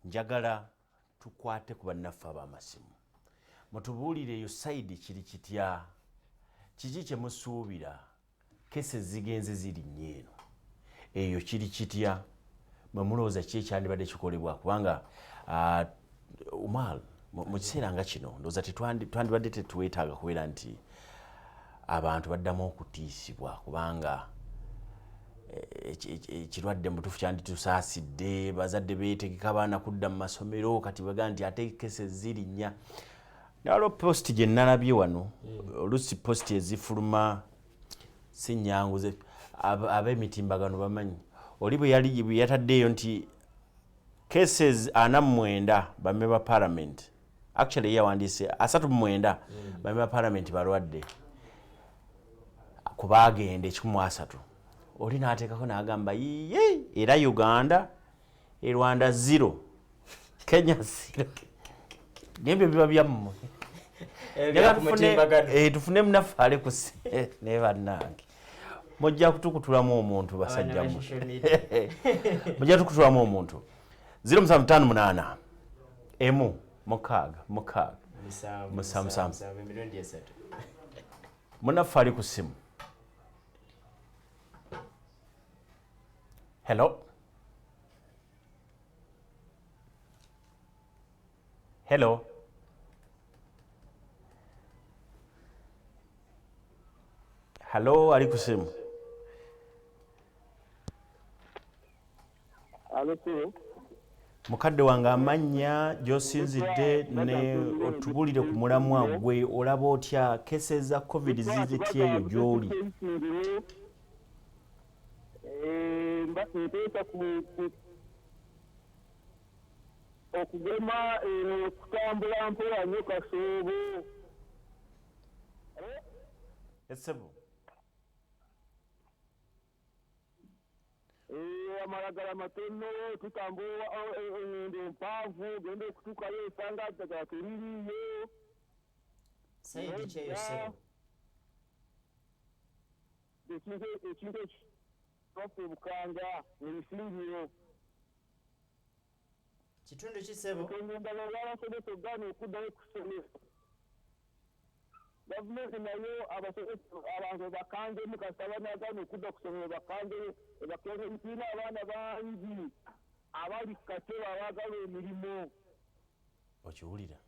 njagala tukwate ku bannaffe ab'amasimu mutubuulire eyo sayidi kiri kitya, kiki kye musuubira, kese zigenze ziri nnyo eno, eyo kiri kitya, mwe mulowooza ki ekyandibadde kikolebwa, kubanga Umar mu kiseera nga kino ndowooza twandibadde tetuweetaaga kubeera nti abantu baddamu okutiisibwa, kubanga ekirwadde mutuufu kyanditusaasidde, bazadde beetegeka abaana kudda mu masomero, kati bagaa nti ate kese ziri nnya. Nalwo posti gye nnalabye wano, oluusi posti ezifuluma si nnyangu, ab'emitimbagano bamanyi, oli bwe yataddeeyo nti cases 49 bamemba parliament, actually yawandiise 39 bamemba parliament balwadde kubagenda 130. oli n'ateekako n'agamba yiye era Uganda Rwanda 0 Kenya 0 nebyo biba byammwe tufune munaffe kuse ne bannange mujja kutukutulamu omuntu basajjamu mujja tukutulamu omuntu 0758 emu mukaaga musanvu munaffe ali ku ssimu. Hello. Hello. Hello, ali ku simu. Mukadde wange amanya gy'osinzidde ne otubulire ku mulamwa gwe olaba otya kese za covid zizitya eyo gy'oli? okugema kutambula mpola nnyo kasoobo Esebo. amalagala matono tutambula ende mpanvu genda okutuukayo esanga ddagala teririiyo sayidi kyeyo sebo ekintu ekirofe bukanga ebisingiro kitundu ki sebo endala olwabasomesa ogaana okuddayo ku ssomero gavumenti nayo abantu bakangemu kasita banagaana okudda ku ssomero bakangere tulina abaana bangi abali ku katebe abaagala emirimu okiwulira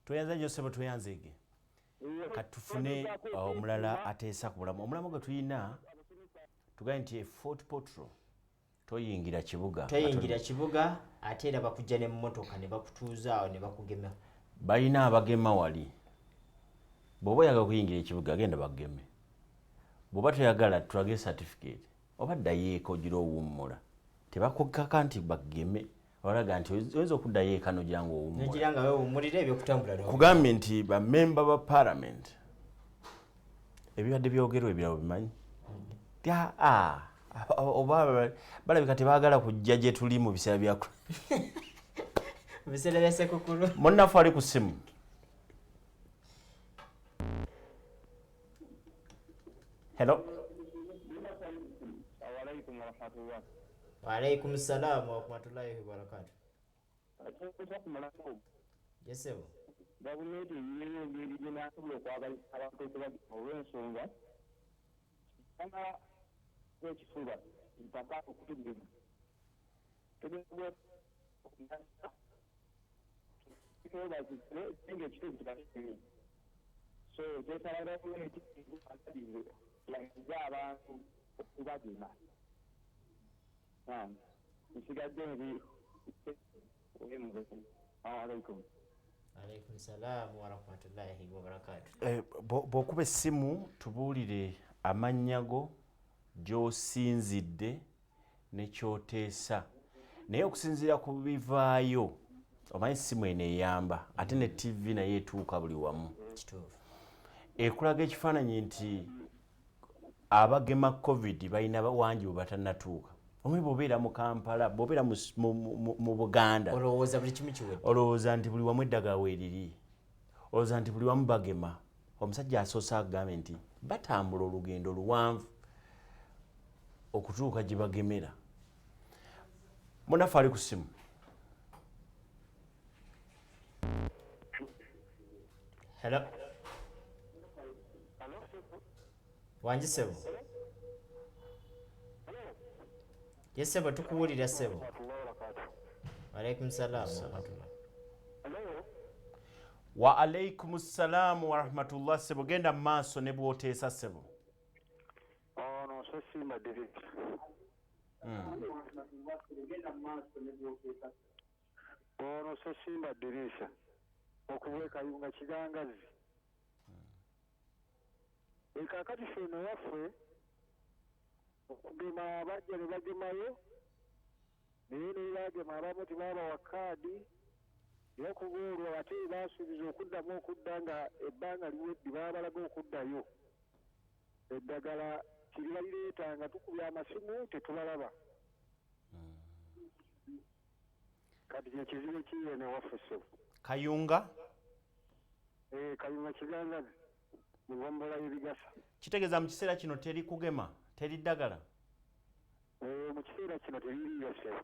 tweyanza nnyo sebo tweyanzeege katufune omulala ateesa ku mulamu omulamu gwe tulina tugaye nti Fort Potro toyingira kibuga ate era bakujja n'emmotoka ne bakutuuza awo ne bakugema balina abagema wali bw'oba oyagala okuyingira ekibuga agenda bageme bw'oba toyagala tulage certificate oba ddayo eka ogira owummula tebakukkaka nti bageme olaga nti oyinza okuddayo eka nogira nga owummulira ebyokutambula kugambye nti bamemba ba parliament ebibadde byogerwa ebirabo bimanyi oba balabika tebaagala kujja gye tuli mu biseera byaku biseera bya sekukulu munnafu ali ku ssimu hello waalaikum salamu warahmatullahi wabarakatu yesebo gavumenti eyiyeyo engeri gyenasobola okwagalisa abantu okubagema olw'ensonga ekifuba mpaka okutugema nga ekituufu kibakitemi so kyesala gavumenti lagiza abantu okubagema nsigadde nti alaikum salaamu warahmatullahi wabarakatu bw'okuba essimu tubuulire amannya go gy'osinzidde ne kyoteesa naye okusinziira ku bivaayo omanyi essimu eno eyamba ate ne tv naye etuuka buli wamu ekulaga ekifaananyi nti abagema covid balina wangi bwe batannatuuka omwe bw'obeera mu Kampala bw'obeera mu Buganda olowooza buli kimu kiwedde olowooza nti buli wamu eddagala weeriri olowooza nti buli wamu bagema omusajja asoose agambe nti batambula olugendo luwanvu okutuuka gye bagemera munafu ali ku ssimu hello wangi sebo ye sebo tukuwulira sebo waalaikum salaamu warahmatullah wa alaikum salaamu warahmatullah sebo genda mu maaso ne bw'oteesa sebo ono sesimba direct ono sesimba dirisa okuwekayunga kigangazi ekakati feno waffe okugema abajja ne bagemayo naye nebagema abamu tebabawa kaadi yokubuulwa ate basuubiza okuddamu okudda nga ebbanga liwedde babalaga okuddayo eddagala kiribalireeta nga tukubya amasimu tetubalaba kati kyekizibu kiye newaffe ssebo kayunga kayunga kigangazi mugombola y'ebigasa kitegeeza mu kiseera kino teri kugema teri ddagala mu kiseera kino teririyo ssebo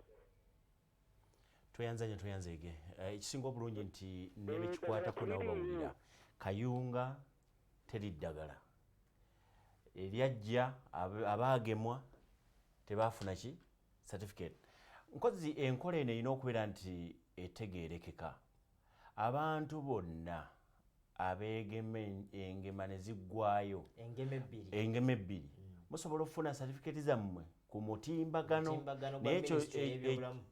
tweyanzeege ekisinga obulungi nti nebekikwatako nabo bawulira kayunga teri ddagala eryajja abaagemwa tebaafuna ki certificate nkozi enkola eno erina okubeera nti etegeerekeka abantu bonna abeegema engema ne ziggwayo engema ebbiri musobola okufuna certificate zammwe ku mutimbagano naye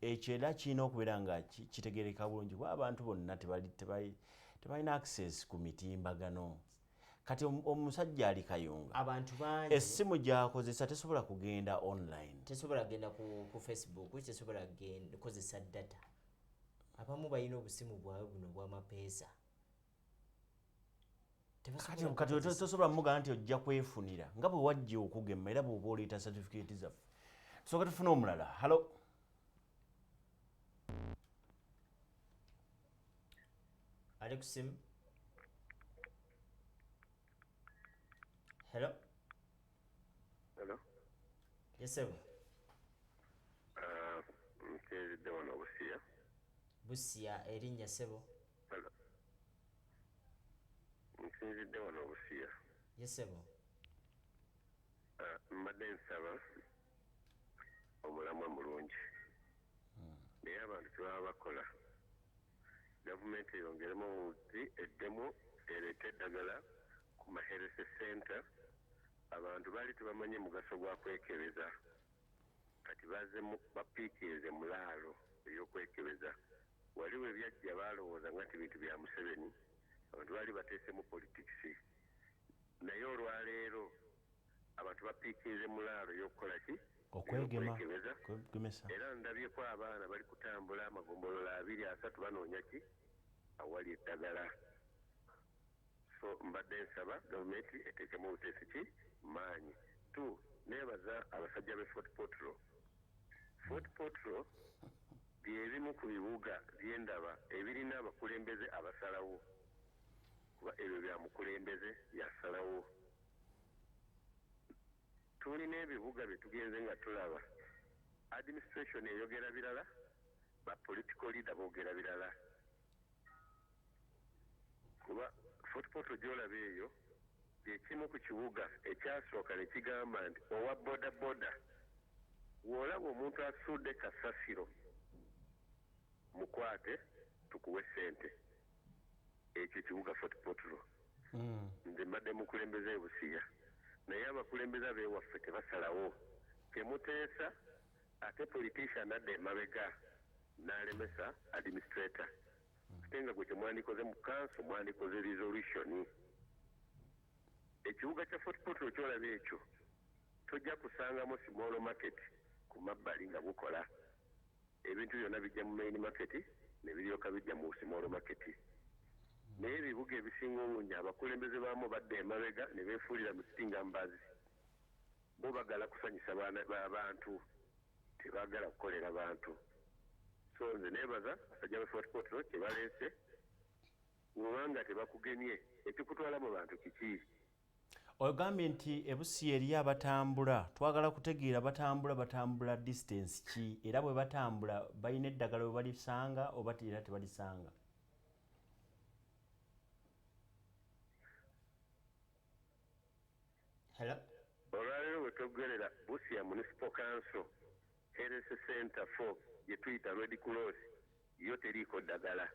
ekyo era kirina okubeera nga kitegereka bulungi kuba abantu bonna tebalina access ku mitimbagano. Kati omusajja ali Kayunga abantu bangi essimu gyakozesa tesobola kugenda online, tesobola kugenda ku Facebook, tesobola kugenda kozesa data. Abamu balina obusimu bwabwe buno bw'amapeesa. Kati tosobola mugamba nti ojja kwefunira nga bwe wajja okugema era bw'oba oleeta certificate zaffe. Tusooka tufune omulala. Halo. Ali ku simu. Hello. Hello. Yes sir. Mukeze wano Busia. Busia erinnya sebo. Hello. Mukeze wano Busia. Yes sebo. Mbadde nsaba omulamwa mulungi. Naye abantu tebaba bakola. Gavumenti eyongeremu obuti eddemu ereeta eddagala ku maherese center. Abantu baali tebamanye mugaso gwa kwekebeza, kati bazemu bapiikirize mulaalo ey'okwekebeza. Waliwo ebyajja baalowooza nga ti bintu bya Museveni, abantu baali bateesemu politikisi. Naye olwaleero abantu bapiikirize mulaalo ey'okukola ki? Okwekebeza. Era ndabyeko abaana bali kutambula amagombolola 2-3 banoonya ki? Awali eddagala. So mbadde nsaba gavumenti eteekemu obuteesi ki? Maanyi. 2. Neebaza abasajja b'e Fort Portal. Fort Portal by'ebimu ku bibuga by'endaba ebirina abakulembeze abasalawo. Kuba ebyo bya mukulembeze byasalawo. Tulina ebibuga bye tugenze nga tulaba. Administration eyogera birala, ba political leader boogera birala. Kuba Fort Portal gy'olaba eyo ekimu ku kibuga ekyasooka ne kigamba nti owa boda boda w'olaba omuntu asudde kasasiro mukwate tukuwe ssente. Ekyo kibuga Fort Portal. Nze mbadde mukulembeze Busia, naye abakulembeze ab'ewaffe tebasalawo. Temuteesa ate politician adda emabega n'alemesa administrator. Ate nga gwe kyemwandikoze mu council mwandikoze resolution. Ekibuga kya Fort Portal kyolaba ekyo tojja kusangamu small market ku mabbali nga bukola. Ebintu byonna bijja mu main market ne biryoka bijja mu small market. Naye ebibuga ebisinga obungi abakulembeze baamu badda emabega ne beefuulira mu sitinga mbazi. Bo bagala kusanyusa abantu, tebaagala kukolera bantu. So nze neebaza abasajja ba Fort Portal kye baleese kubanga tebakugemye ekikutwala mu bantu kiki? Ogambye nti ebusi eri abatambula twagala kutegeera batambula distance ki era bwe batambula balina eddagala bwe balisanga oba era tebalisanga. Hello. Olwaleero bwe twogerera Busia Municipal Council Health Center 4 gye tuyita Red Cross yo teriiko ddagala.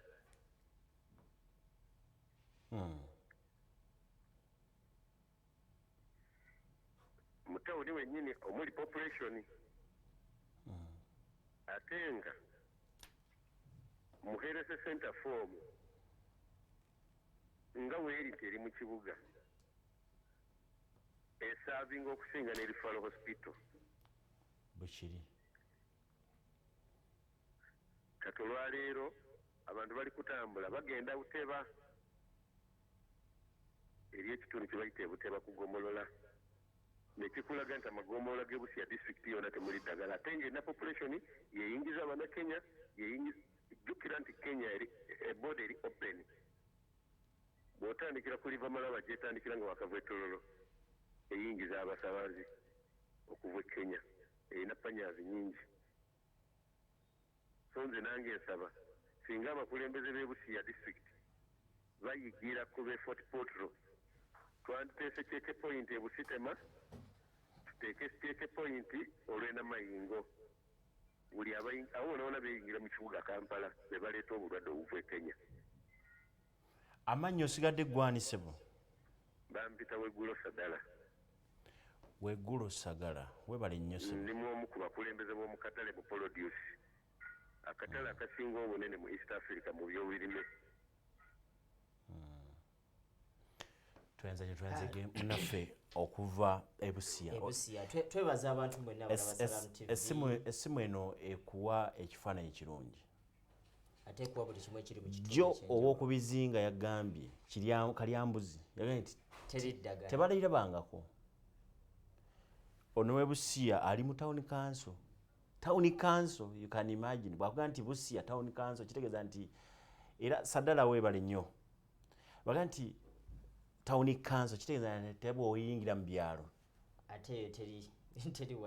Mutawuni wennyini omuli population ate nga mu Health Center 4 nga weeri teri mu kibuga esaavinga okusinga ne referral hospital. Bukiri. Kati olwaleero abantu bali kutambula bagenda Buteba eri ekitundu kye bayita Buteba kugombolola nekikulaga nti amagombolola g'e Busia district yonna temuli ddagala ate ng'erina population yeyingiza Abannakenya jjukira nti Kenya eboda eri open. Bw'otandikira ku River Malaba gyetandikira nga wakava Ettololo eyingiza abasaabazi okuva e Kenya erina panyazi nyingi. So nze nange nsaba singa abakulembeze b'e Busia district bayigira ku b'e Fort Portal twanditeese check point e Busitema tuteeke check point olw'e Namayingo buli awo bonaona beeyingira mu kibuga Kampala be baleeta obulwadde obuva e Kenya. Amanyo osigadde gwanisebo. Bampita Weggulo Sagala. Weggulo Sagala. Webale nnyo sebo. Ndimu omu ku bakulembeze b'omu katale mu produce. Akatale akasinga obunene mu East Africa mu byobulime. Twenze munaffe okuva Ebusia. Twebaza abantu mwenna Salam TV. Essimu eno ekuwa ekifaananyi kirungi. Ate kuwa buli kimwe kiri mu kitundu Jo ow'okubizinga yagambye kalyambuzi yagambye nti teriddaga tebalirabangako. Ono w'Ebusia ali mu town council. Town council, you can imagine. Bw'akuga nti Busia town council kitegeeza nti era Sadala weebale nnyo. Bw'akuga nti town council kitegeeza nti tebw'oyingira mu byalo. Ate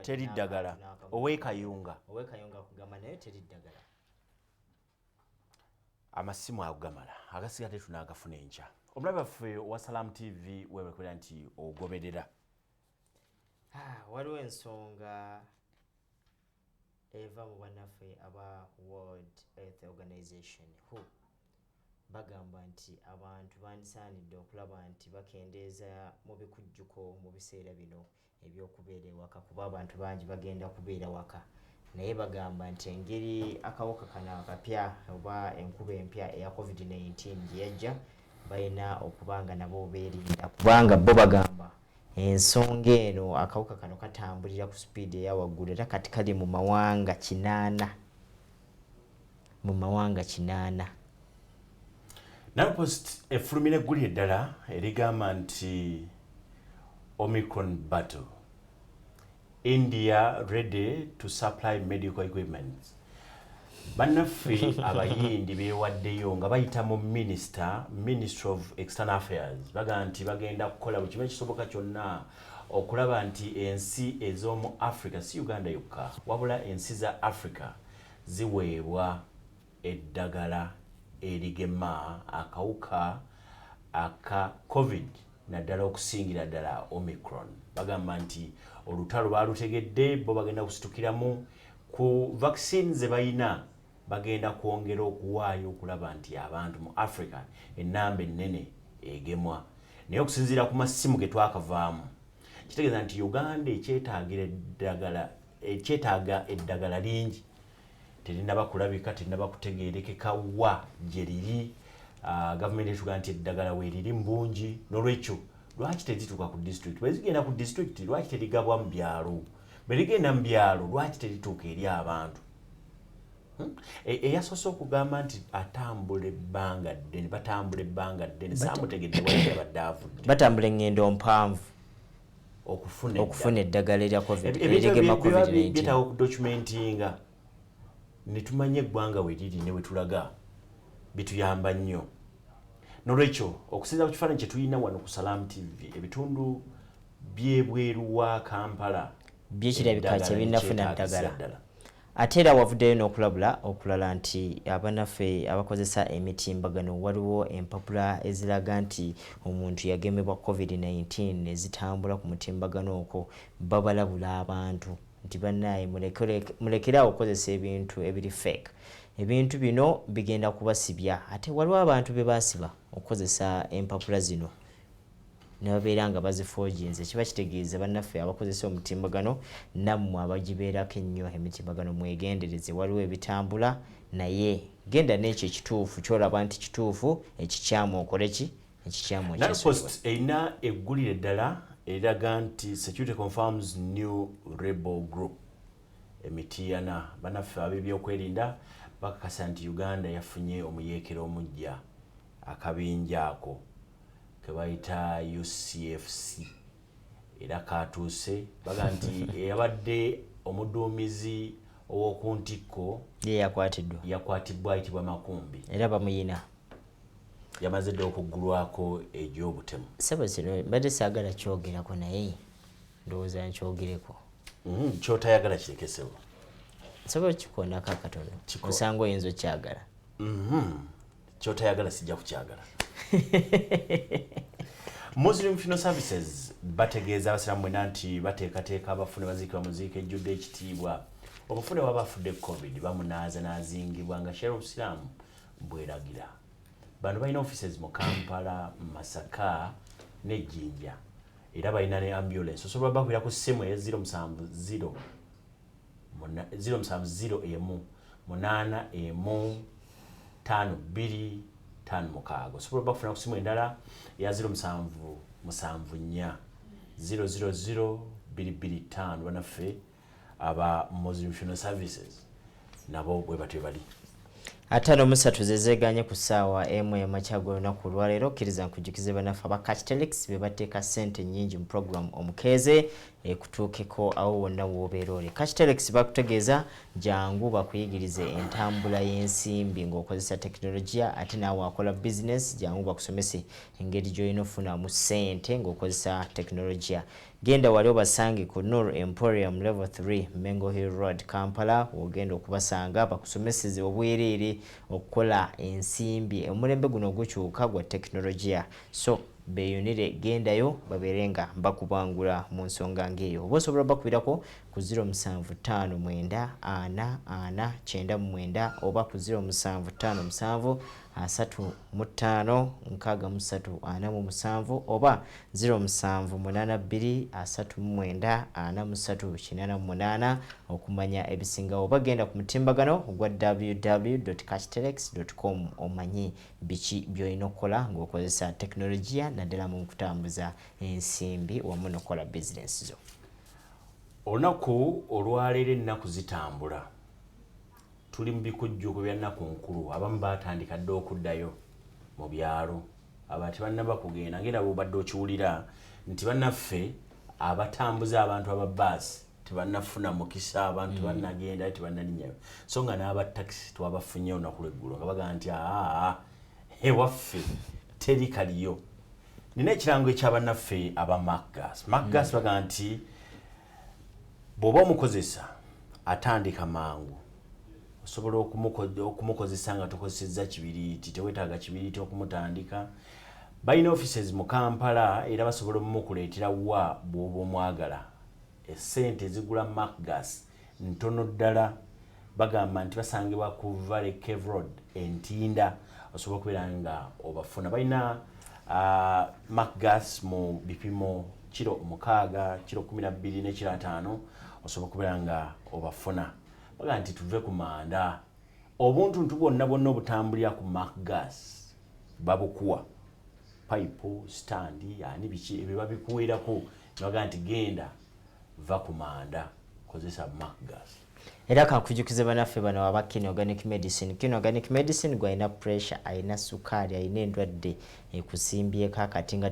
teriddagala. Ow'Ekayunga kugamba naye teriddagala. Amasimu agamala agasigadde tunaagafuna enkya. Omulabe waffe wa Salam TV weebekulira nti ogoberera. Waliwo ensonga eva mu bannaffe aba World Health Organization WHO bagamba nti abantu bandisaanidde okulaba nti bakendeeza mu bikujjuko mu biseera bino eby'okubeera ewaka kuba abantu bangi bagenda kubeera waka. Naye bagamba nti engeri akawuka kano akapya oba enkuba empya eya COVID-19 gye yajja balina okuba nga nabo beerinda kubanga bo bagamba ensonga eno akawuka kano katambulira ku sipiidi eya waggulu era kati kali mu mawanga 8. Nalpost effulumira eggulu eddala erigamba nti Omicron battle. India ready to supply medical equipment. Bannaffe abayindi beewaddeyo nga bayita mu Ministry of External Affairs baga nti bagenda kukola buli kimu ekisoboka kyonna okulaba nti ensi ez'omu Africa si Uganda yokka wabula ensi za Africa ziweebwa eddagala erigema akawuka aka COVID naddala okusingira ddala Omicron. Bagamba nti olutalo balutegedde bo bagenda kusitukiramu ku vaccine ze bayina bagenda kwongera okuwaayo okulaba nti abantu mu Africa ennamba ennene egemwa. Naye okusinziira ku masimu ge twakavaamu kitegeeza nti Uganda ekyetaaga eddagala lingi terinaba kulabika terinaba kutegeerekeka wa gye liri. Gavumenti etugaa nti eddagala weeriri mbungi n'olwekyo lwaki terituuka ku district bwe zigenda ku district lwaki terigabwa mu byalo bwe ligenda mu byalo lwaki terituuka eri abantu. Eyasoose okugamba nti batambula ebbanga ddene saamutegedde wali abadde avudde batambula engendo mpanvu okufuna eddagala erya erigema COVID-19 byetaaga okudocumentinga ne tumanya eggwanga we liri ne we tulaga bituyamba nnyo. N'olwekyo okusinza ku kifaananyi kye tulina wano ku Salam TV ebitundu by'ebweru wa Kampala byekirabika kye binnafuna ddagala. Ate era wavuddeyo n'okulabula okulala nti abannaffe abakozesa emitimbagano waliwo empapula eziraga nti omuntu yagemebwa COVID-19 ezitambula ku mutimbagano okwo babalabula abantu nti bannaye mulekerawo okukozesa ebintu ebiri fake. Ebintu bino bigenda kubasibya ate waliwo abantu be basiba okukozesa empapula zino ne babeera nga baziforginze. Kiba kitegeeza bannaffe abakozesa omutimbagano nammwe abagibeerako ennyo emitimbagano mwegendereze waliwo ebitambula naye genda n'ekyo ekituufu kyolaba nti kituufu ekikyamu okole ki ekikyamu Nalpost erina eggulire eddala eriraga nti security confirms new rebel group emitiyana. Bannaffe ab'ebyokwerinda bakakasa nti Uganda yafunye omuyeekera omujja akabinja ako ke bayita UCFC era katuuse baga nti eyabadde omuduumizi ow'okuntikko yakwatiddwa ayitibwa Makumbi era bamuyina yamaze dde okuggulwako egy'obutemu. Sebo kino mbadde saagala kyogerako naye ndowooza nkyogereko. Kyotayagala kirekesebo Sebo kikondako akatono osanga oyinza okyagala. Kyotayagala sijja kukyagala. Muslim Funeral Services bategeeza abasiraamu mwena nti bateekateeka abafune baziikibwa mu nziika ejjudde ekitiibwa. Obufune bw'abafudde COVID bamunaaza n'azingibwa nga Sheikh Obusiraamu bweragira. bano balina offices mu Kampala, Masaka ne Jinja era balina ne ambulance osobola bakwira ku ssimu eya 070 070 8 52 osobola bakufuna ku ssimu endala ya 077 000 225 banaffe aba Multinational Services nabo bwe batwe bali 53 zezeganye ku ssaawa emu y'amakyago olunaku olwaleero kkiriza nkujukize banaffe aba Cashtelex be bateeka ssente nnyingi mu program Omukeeze ekutuukeko awo wonna w'obeera oli. Cashtelex bakutegeeza jangu bakuyigirize entambula y'ensimbi ng'okozesa tekinologiya ate naawe akola bizinesi jangu bakusomese engeri gy'olina ofunamu ssente ng'okozesa tekinologiya. Genda wali obasange ku Nur Emporium Level 3 Mengo Hill Road Kampala ogenda okubasanga bakusomeseze obwereere okukola ensimbi omulembe guno gukyuka gwa tekinologiya so beeyunire gendayo babeerenga bakubangula mu nsonga ng'eyo oba osobola bakubirako ku 075449499 oba ku 07557 35 oba 0782394388 okumanya ebisinga oba genda ku mutimbagano gwa www.cashtelex.com omanye biki by'olina okukola ng'okozesa tekinologiya naddala mu kutambuza ensimbi wamu n'okola bizinesi zo. Olunaku olwaleero ennaku zitambula tuli mu bikujjuko bya nnaku nkulu abamu baatandika dde okuddayo mu byalo abati bannaba kugenda ngenda bw'obadde okiwulira nti bannaffe abatambuza abantu aba baasi tebannafuna mukisa abantu bannagenda tebannalinnya so nga n'abatakisi twabafunye olunaku lw'eggulo nga bagamba nti ewaffe teri kaliyo. Nina ekirango ekyabannaffe aba Macgas bagamba nti bw'oba omukozesa atandika mangu osobola okumukozesa nga tokozesezza kibiriiti tewetaaga kibiriiti okumutandika. Balina offices mu Kampala era basobola okumukuleetera wa bw'oba omwagala. Essente ezigula Macgas ntono ddala bagamba nti basangibwa ku Valley Cave Road Entinda osobola okubeera nga obafuna. Balina Macgas mu bipimo kiro 6 kiro 12 ne kiro 5 osobola okubeera nga obafuna. Baga nti tuve ku manda obuntu bwonna obutambulira ku Macgas babukuwa pipe standi ani biki ebyo babikuweerako baga nti genda va ku manda kozesa Macgas. Era kakujukize banaffe bano aba Kino Organic Medicine. Kino Organic Medicine gwalina pressure alina sukali alina endwadde ekusimbyeko akati nga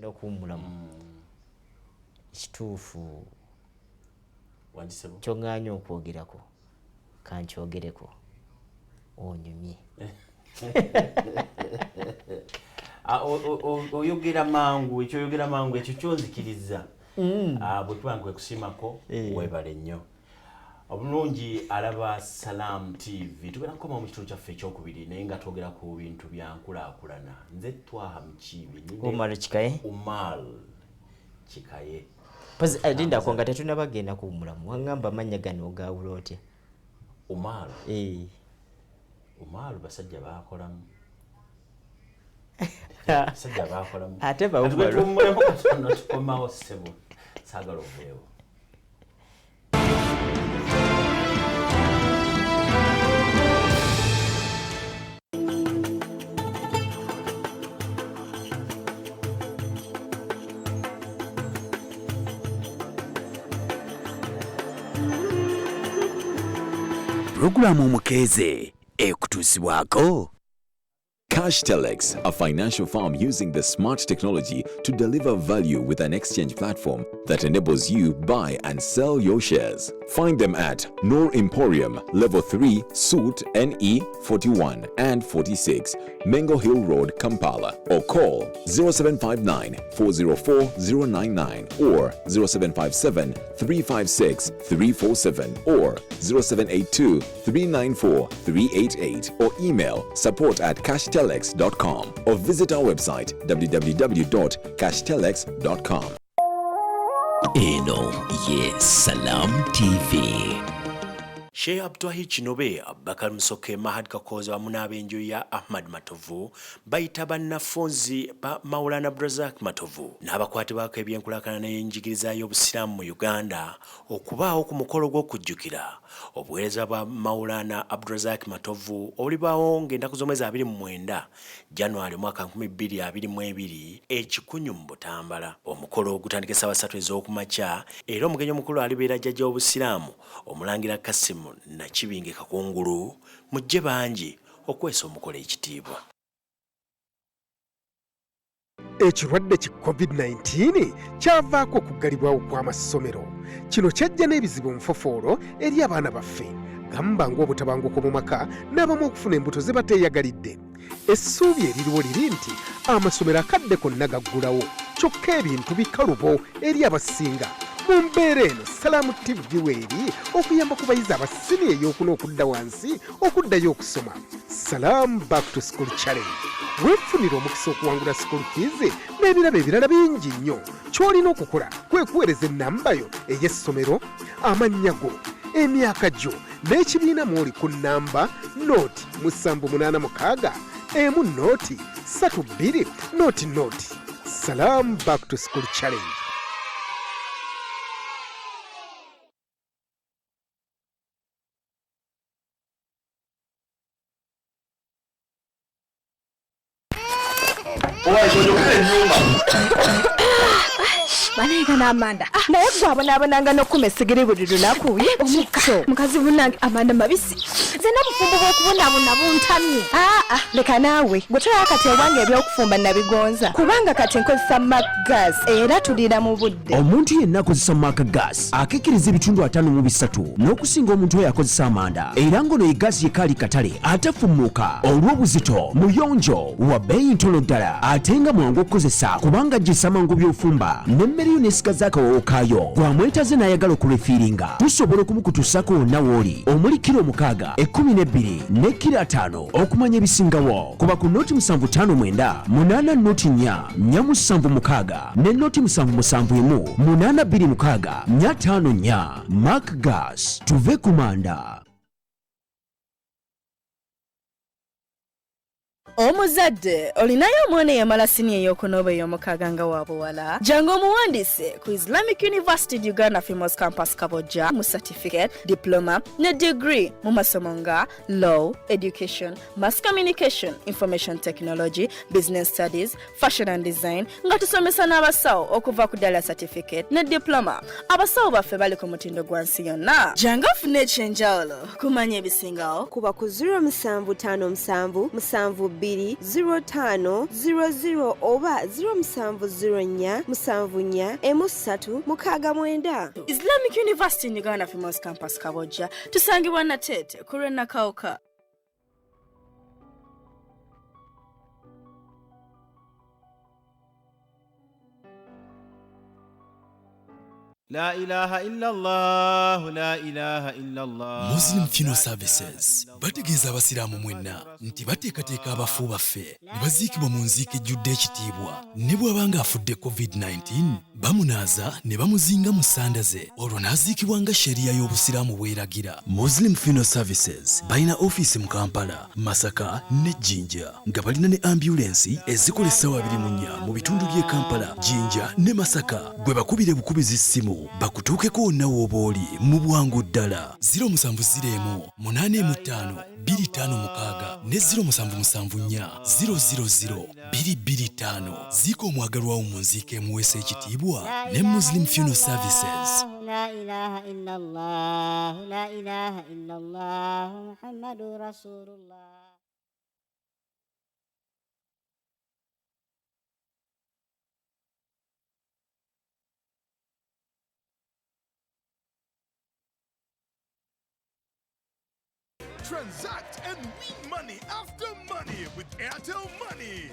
okuwummulamu kituufu kyonganye okwogerako kankyogereko onyumye oyogera mangu ekyo kyonzikiriza bwe tuba nkwe kusiimako webale nnyo obulungi alaba Salam TV tugenda kukoma mu kitundu kyaffe ekyokubiri naye nga twogera ku bintu bya nkulaakulana nze Twaha Mukiibi Umar Kikaye lindako nga tetunabagenda kuwummulamu wangamba amannya gano ogawula otya Umar basajja baakolamu ate bawummulamu tukomawo ssebo saagala oveewo. Pulogulaamu Omukeeze ekutuusibwako Cashtelex, a financial firm using the smart technology to deliver value with an exchange platform that enables you buy and sell your shares. Find them at Noor Emporium, Level 3, Suite NE 41 and 46, Mengo Hill Road, Kampala, or call 0759 404 099 or 0757 356 347 or 0782 394 388 or email support@cashtelex.com or visit our website www.cashtelex.com. Eno ye Salam TV. Sheikh Abdwahi Chinobe Abubakar Musoke Mahad Kakoze wamu n'abenju ya Ahmad Matovu bayita bannafunzi ba Maulana Abdrazak Matovu n'abakwate baako ebyenkulaakulana n'enjigiriza y'obusiraamu mu Uganda okubaawo ku mukolo gw'okujjukira obuweereza bwa Maulana Abdrazak Matovu olibaawo ng'ennaku z'omwezi 29 January mwaka 2022 ekikunyu mu Butambala. Omukolo gutandika ssaawa 3 ez'okumakya era omugenyi omukulu alibeera jjajja w'obusiraamu Omulangira Kasimu na Kibinge Kakungulu mujje bangi okwesa omukolo ekitiibwa. Ekirwadde ki COVID-19 kyavaako okuggalibwawo kw'amasomero. Kino kyajja n'ebizibu nfofoolo eri abaana baffe. Gamba ng'obutabanguko mu maka n'abamu okufuna embuto ze bateeyagalidde. Essuubi eririwo liri nti amasomero akadde konna gaggulawo kyokka ebintu bikalubo eri abasinga. Mu mbeera eno Salaamu TV weeri okuyamba ku bayizi abasini ey'okuna okudda wansi okuddayo okusoma. Salaam Back to School Challenge. Weefunira omukisa okuwangula school fees n'ebirabo ebirala bingi nnyo. Ky'olina okukola kwe kuweereza ennamba yo ey'essomero, amannya go, emyaka gyo n'ekibiina mw'oli ku nnamba nooti 786 emu nooti 32 nooti nooti. Salaam Back to School Challenge. Banega n'Amanda naye gwe abonaabonanga n'okkuma essigiri buli lunaku omukso mukazi bunange Amanda mabisi nze n'obufumbo bw'okubonaabona buntamye. Leka naawe gwe toyaka kati ewange ebyokufumba nabigonza kubanga kati nkozesa Gas era tulira mu budde. Omuntu yenna akozesa Gas akekkiriza ebitundu 53 n'okusinga omuntu oyo akozesa Amanda era ng'ono ye gaasi yekaali katale atafumuuka olw'obuzito muyonjo wa bbeeyi ntono ddala ate nga mwangu okukozesa kubanga gisa mangu by'ofumba n'emmere yo n'esigaza akawowo kaayo gwamwetaze n'ayagala okulefiiringa tusobola okumukutuusako wonna w'oli omuli kilo 6, 12 ne kilo 5 okumanya ebisingawo kuba ku nooti 759 8 nooti 4 476 ne nooti 771 826 454 Gas tuve kumanda. Omuzadde olinayo omwana eyamala sini ey'okunoba ey'omukaaga nga wabuwala jangu omuwandiise ku Islamic University Uganda Females Campus Kabojja mu certificate, diploma ne degree mu masomo nga law, education, mass communication, information technology, business studies, fashion and design nga tusomesa n'abasawo okuva ku ddala certificate ne diploma. Abasawo baffe bali ku mutindo gwa nsi yonna. Jangu ofune ekyenjawulo kumanya ebisingawo kuba ku 0757 020500 oba 0704 74 369. Islamic University in Uganda Females Campus Kabojja tusangibwa na Tete ku Nakawuka. La ilaha illallah, la ilaha illallah. Muslim Funeral Services bategeeza abasiraamu mwenna nti bateekateeka abafu baffe ne baziikibwa mu nziika ejjudde ekitiibwa ne bw'abanga afudde COVID-19 bamunaaza ne bamuzinga mu ssanda ze olwo n'aziikibwa nga sheriya y'obusiraamu bw'eragira. Muslim Funeral Services balina ofiisi mu Kampala, Masaka ne Jinja nga balina ne ambulensi ezikola essaawa 24 mu bitundu by'e Kampala, Jinja ne Masaka. Gwe bakubire bukubizi ssimu bakutuukeko wonna w'oba oli mu bwangu ddala. 0701 855 256 ne 0774 000 225. Ziika omwagalwawo mu nziika emuweesa ekitiibwa ne Muslim Funeral Services. La ilaha illallah, la ilaha illallah, Muhammadur Rasulullah. Transact and win money after money with Airtel Money.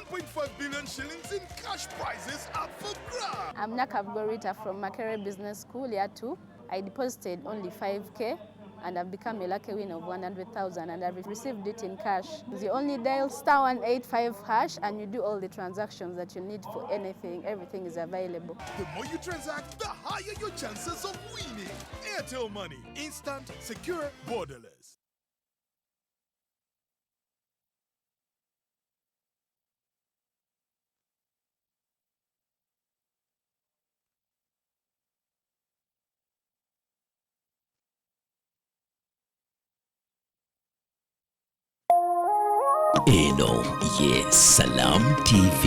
1.5 billion shillings in cash prizes up for grabs. I'm Naka Gorita from Makere Business School, year 2. I deposited only 5K and I've become a lucky winner of 100,000 and I've received it in cash. You only dial *185# and you do all the transactions that you need for anything. Everything is available. The more you transact, the higher your chances of winning. Airtel Money. Instant, secure, borderless. Eno ye Salam TV.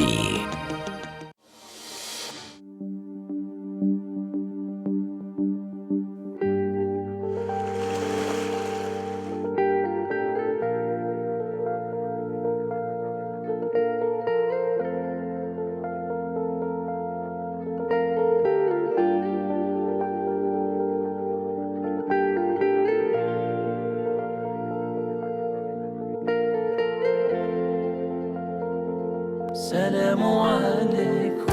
Salam alaikum.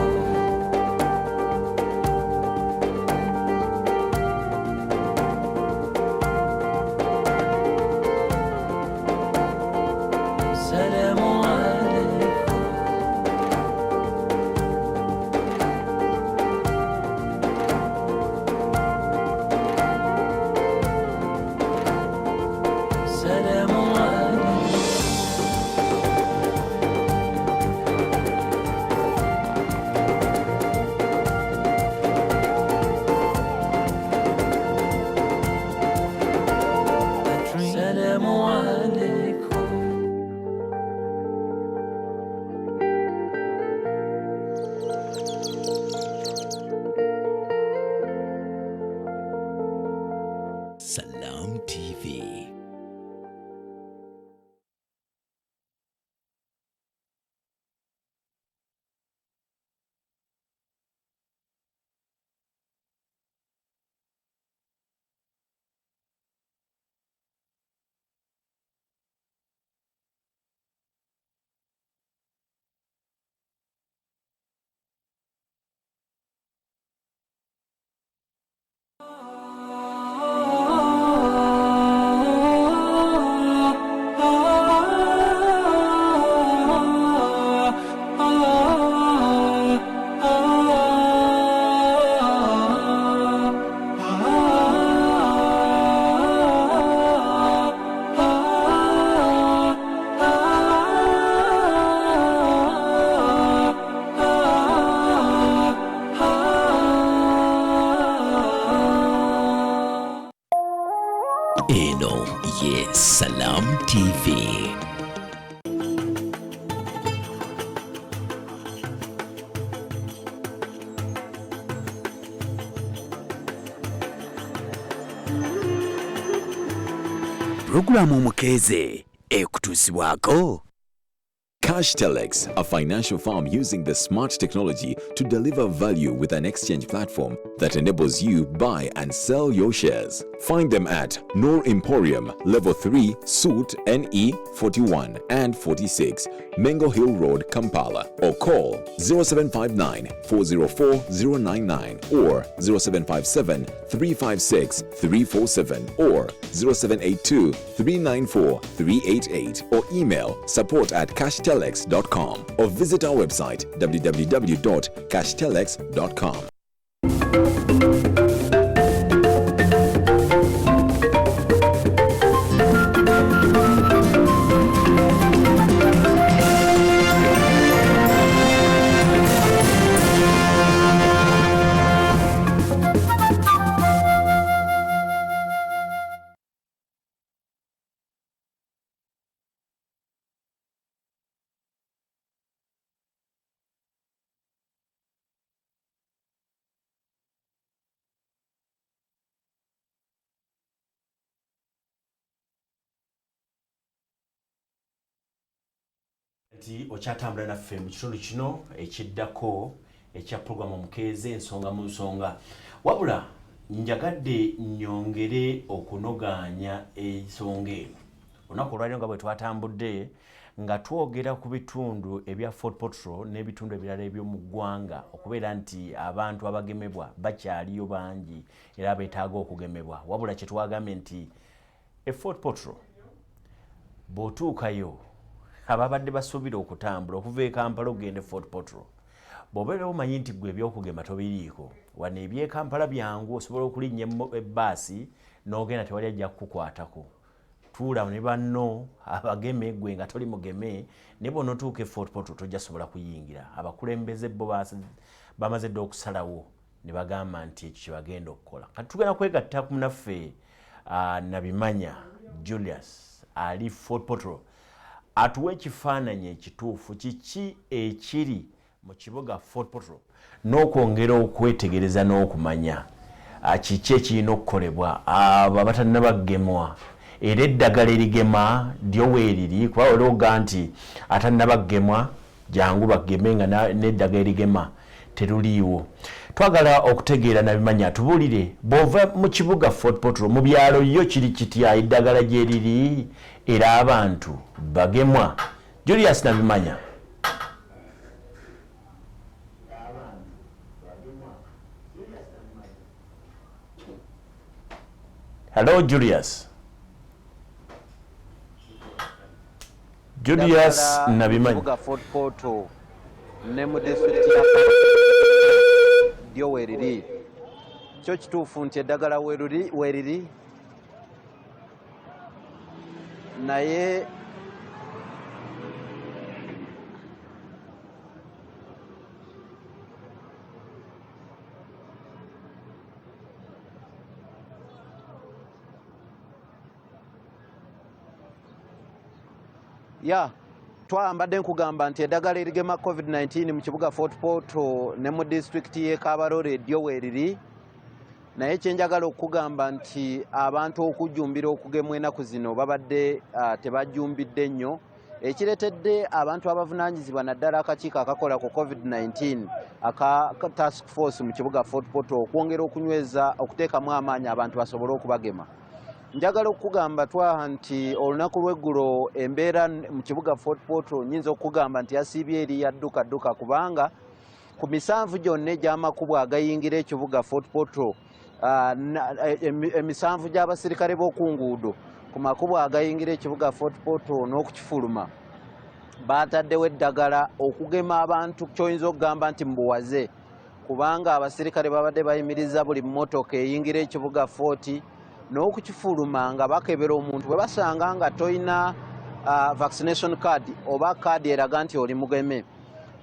Salam alaikum. Salam alaikum. Salam alaikum. Salam TV. Eno ye Salam TV. Programu Omukeeze ekutuusibwako. Cashtelex, a financial firm using the smart technology to deliver value with an exchange platform that enables you buy and sell your shares. Find them at Noor Emporium, Level 3, Suite NE 41 and 46, Mengo Hill Road, Kampala, or call 0759 404 099 or 0757 356 347 or 0782 394 388 or email support@cashtelex.com or visit our website www.cashtelex.com. Ati okyatambula naffe mu kitundu kino ekiddako ekya programu Omukeeze ensonga mu nsonga. Wabula njagadde nnyongere okunoganya ensonga eno. Olunaku olwaliro nga bwe twatambudde nga twogera ku bitundu ebya Fort Portal n'ebitundu ebirala eby'omu ggwanga okubeera nti abantu abagemebwa bakyaliyo bangi era beetaaga okugemebwa. Wabula kye twagambye nti Fort Portal bw'otuukayo ababadde basuubira okutambula okuva e Kampala okugenda Fort Portal bw'obeera omanyi nti ggwe ebyokugema tobiriiko, wano eby'e Kampala byangu osobola okulinnya ebbaasi n'ogenda tewali ajja kukukwatako. Tuula ne banno abageme gwe nga toli mugeme ne bw'onootuuka e Fort Portal tojja sobola kuyingira. Abakulembeze bo bamaze dde okusalawo ne bagamba nti ekyo kye bagenda okukola. Kati tugenda kwegatta ku munaffe Nabimanya Julius ali Fort Portal atuwa ekifaananyi ekituufu kiki ekiri mu kibuga Fort Portal n'okwongera okwetegereza n'okumanya kiki ekirina okukolebwa abo abatannabagemwa era eddagala erigema lyo weeriri kuba olwoga nti atannabagemwa jangu bageme nga n'eddagala erigema teruliiwo. Twagala okutegeera Nabimanya tubuulire bw'ova mu kibuga Fort Portal mu byalo yo kiri kitya eddagala gye riri era abantu bagemwa. Julius Nabimanya. Hello Julius. Julius Nabimanya. Kibuga Fort Portal ne mu district ya lyo weeriri. Kyo kituufu nti eddagala weeriri naye twambadde nkugamba nti eddagala erigema COVID-19 mu kibuga Fort Portal ne mu district y'e Kabarole lyo weeriri, naye kyenjagala okugamba nti abantu okujjumbira okugemwa ennaku zino babadde tebajjumbidde nnyo, ekireetedde abantu abavunaanyizibwa naddala akakiiko akakola ku COVID-19 aka task force mu kibuga Fort Portal okwongera okunyweza okuteekamu amaanyi abantu basobole okubagema. Njagala okugamba twaha nti olunaku lw'eggulo embeera mu kibuga Fort Portal nyinza okugamba nti yasiibye eri yadduka kubanga ku misanvu gyonna egy'amakubo agayingira ekibuga Fort Portal emisanvu gy'abasirikale b'oku nguudo ku makubo agayingira ekibuga Fort Portal n'okukifuluma baataddewo eddagala okugema abantu ky'oyinza okugamba nti mbuwaze kubanga abasirikale babadde bayimiriza buli mmotoka eyingira ekibuga Fort n'okukifuluma nga bakebera omuntu bwe basanga nga toyina vaccination card oba kaadi eraga nti oli mugeme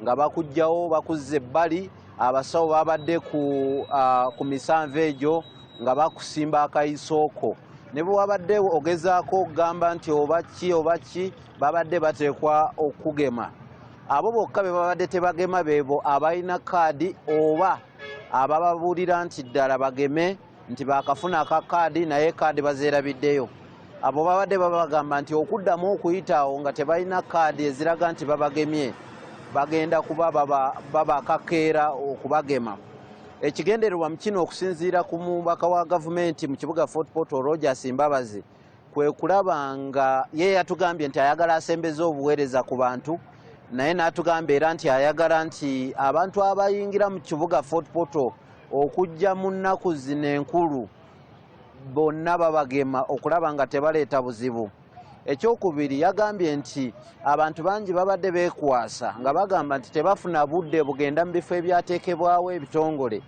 nga bakujjawo bakuzza ebbali. Abasawo babadde ku misanvu egyo nga bakusimba akayisooko ne bwe wabadde ogezaako okugamba nti oba ki babadde bateekwa okugema. Abo bokka be babadde tebagema beebo abalina kaadi oba abababuulira nti ddala bageme nti bakafuna akakaadi naye kaadi bazeerabiddeyo. Abo babadde babagamba nti okuddamu okuyitaawo nga tebalina kaadi eziraga nti babagemye bagenda kuba babakakeera okubagema. Ekigendererwa mu kino okusinziira ku mubaka wa gavumenti mu kibuga Fort Portal Rogers Mbabazi kwe kulaba nga ye yatugambye nti ayagala asembeze obuweereza ku bantu naye n'atugamba era nti ayagala nti abantu abayingira mu kibuga Fort Portal okujja mu nnaku zino enkulu bonna babagema okulaba nga tebaleeta buzibu. Ekyokubiri yagambye nti abantu bangi babadde beekwasa nga bagamba nti tebafuna budde bugenda mu bifo ebyateekebwawo ebitongole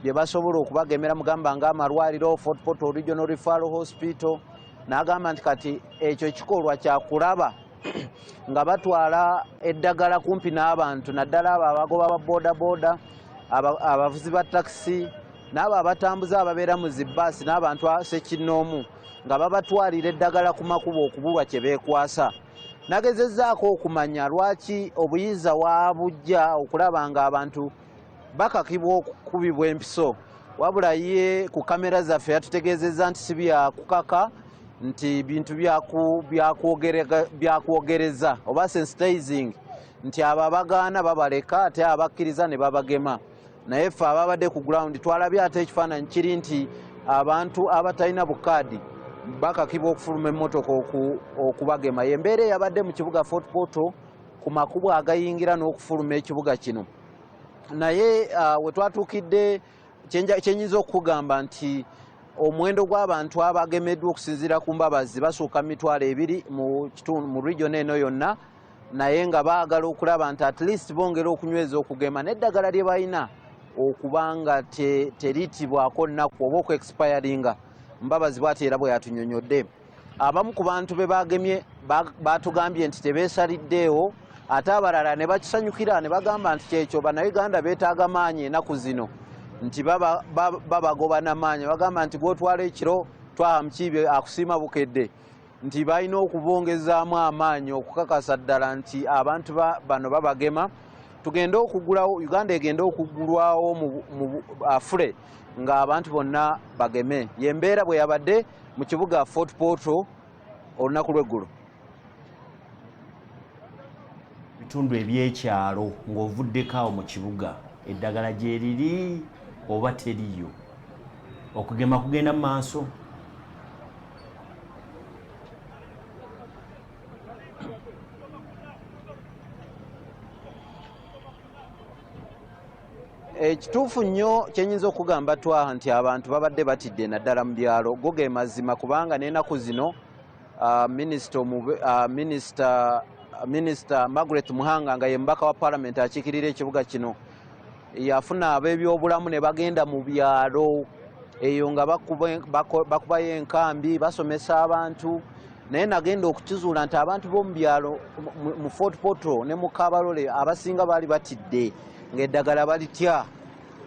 bye basobola okubagemera mugamba ng'amalwaliro Fort Portal Regional Referral Hospital. N'agamba nti kati ekyo kikolwa kyakulaba nga batwala eddagala kumpi n'abantu naddala abo abagoba ba boodabooda abavuzi ba takisi n'abo abatambuza ababeera mu zibbaasi n'abantu sekinnoomu nga babatwalira eddagala ku makubo okubulwa kye beekwasa. Nagezezzaako okumanya lwaki obuyiza waabujja okulaba nga abantu bakakibwa okukubibwa empiso, wabula ye ku kamera zaffe yatutegeezezza nti si byakukaka nti bintu byakwogereza oba sensitizing nti abo abagaana babaleka ate abakkiriza ne babagema. Naye ffe ababadde ku ground twalabye ate ekifaananyi kiri nti abantu abatalina bukaadi bakakiba okufuluma emmotoka okubagema. Embeera eyabadde mu kibuga Fort Portal ku makubo agayingira n'okufuluma ekibuga kino. Naye we twatuukidde kyenyinza okugamba nti omuwendo gw'abantu abagemeddwa okusinziira ku mbabazi basuuka 200 mu region eno yonna, naye nga baagala okulaba nti at least bongera okunyweza okugema n'eddagala lye balina okuba nga teritibwako nnaku oba okuexpiringa. Mbabazi bw'ati era bwe yatunyonyodde. Abamu ku bantu be bagemye batugambye nti tebeesaliddeewo, ate abalala ne bakisanyukira ne bagamba nti kyekyo bannayuganda beetaaga maanyi ennaku zino, nti babagoba n'amaanyi. Bagamba nti gw'otwala ekiro twaha Mukiibi akusiima bukedde, nti balina okubongezaamu amaanyi okukakasa ddala nti abantu bano babagema. Tugenda okugulawo, Uganda egenda okugulwawo mu Afure ng'abantu bonna bageme. Yembeera bwe yabadde mu kibuga Fort Portal olunaku lw'eggulo. Bitundu ebyekyalo ng'ovuddeko awo mu kibuga, eddagala gye liri oba teriyo? Okugema kugenda mu maaso? Ekituufu nnyo kyenyinza okugamba twaha nti abantu babadde batidde naddala mu byalo. Go ge mazima, kubanga n'ennaku zino minisita Margaret Muhanga nga ye mubaka wa Parliament akiikirira ekibuga kino yafuna ab'ebyobulamu ne bagenda mu byalo eyo nga bakubayo enkambi basomesa abantu. Naye nagenda okukizuula nti abantu b'omu byalo mu Fort Portal ne mu Kabalole abasinga baali batidde ng'eddagala balitya,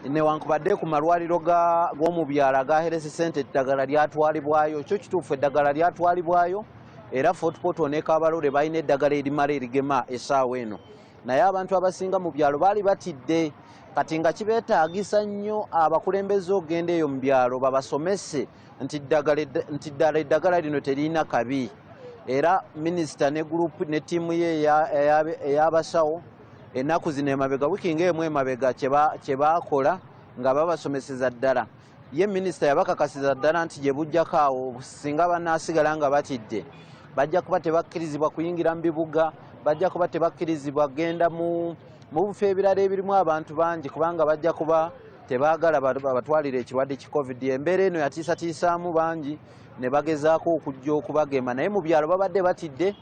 newankubadde ku malwaliro g'omu byalo agahereza ssente eddagala lyatwalibwayo. Kyo kituufu, eddagala lyatwalibwayo era Fort Portal ne Kabalole balina eddagala erimala erigema essaawa eno. Naye abantu abasinga mu byalo baali batidde, kati nga kibeetaagisa nnyo abakulembeze okugenda eyo mu byalo babasomese nti ddala eddagala lino teririna kabi. Era minisita ne gurupu ne ttiimu ye ey'abasawo ennaku zino emabega, wiiki ng'emu emabega kye baakola nga babasomeseza ddala. Ye minisita yabakakasiza ddala nti gye bujjako awo singa banaasigala nga batidde bajja kuba tebakkirizibwa kuyingira mu bibuga, bajja kuba tebakkirizibwa genda mu bifo ebirala ebirimu abantu bangi, kubanga bajja kuba tebaagala babatwalira ekirwadde ki COVID. Embeera eno yatiisatiisaamu bangi ne bagezaako okujja okubagema, naye mu byalo babadde batidde.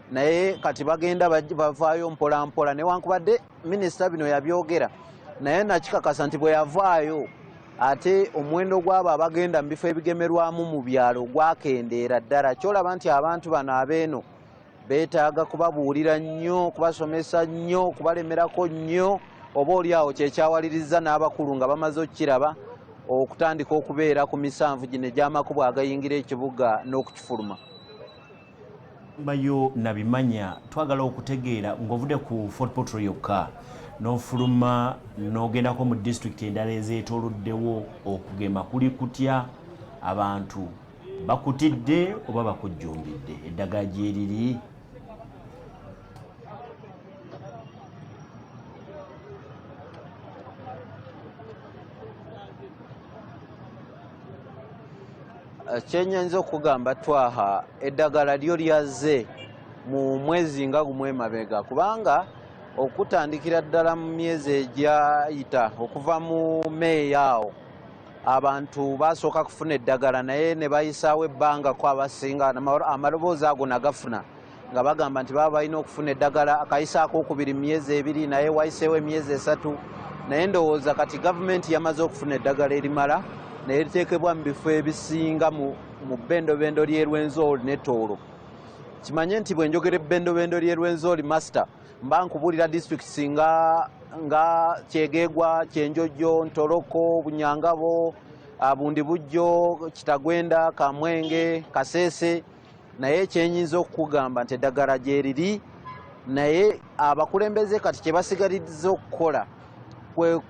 Naye kati bagenda bavaayo mpola mpola, newankubadde minisita bino yabyogera, naye nakikakasa nti bwe yavaayo ate omuwendo gw'abo abagenda mu bifo ebigemerwamu mu byalo gwakendeera ddala. Kyolaba nti abantu bano abeeno beetaaga kubabuulira nnyo, kubasomesa nnyo, kubalemerako nnyo, oba oli awo kyekyawaliriza n'abakulu nga bamaze okukiraba okutandika okubeera ku misanvu gino egy'amakubo agayingira ekibuga n'okukifuluma. Bayo nabimanya, twagala okutegeera ng'ovudde ku Fort Portal yokka n'ofuluma n'ogendako mu disitulikiti endala ezeetooloddewo, okugema kuli kutya? Abantu bakutidde oba bakujjumbidde? Eddagala gye liri? Kyennyinza okugamba twaha, eddagala lyo lyazze mu mwezi nga gumu emabega, kubanga okutandikira ddala mu myezi egyayita okuva mu Meeyi awo abantu basooka kufuna eddagala, naye ne bayisaawo ebbanga ko abasinga amaloboozi ago nagafuna nga bagamba nti baba balina okufuna eddagala akayisaako okubiri mu myezi 2, naye wayiseewo emyezi 3. Naye ndowooza kati gavumenti yamaze okufuna eddagala erimala naye liteekebwa mu bifo ebisinga mu bbendobendo ly'e Rwenzori ne Tooro. Kimanye nti bwe njogera ebbendobendo ly'e Rwenzori master mba nkubuulira disitulikiti nga Kyegeegwa, Kyenjojjo, Ntoroko, Bunyangabo, Bundibujjo, Kitagwenda, Kamwenge, Kaseese. Naye kyenyinza okugamba nti eddagala gye liri, naye abakulembeze kati kye basigaliza okukola kwe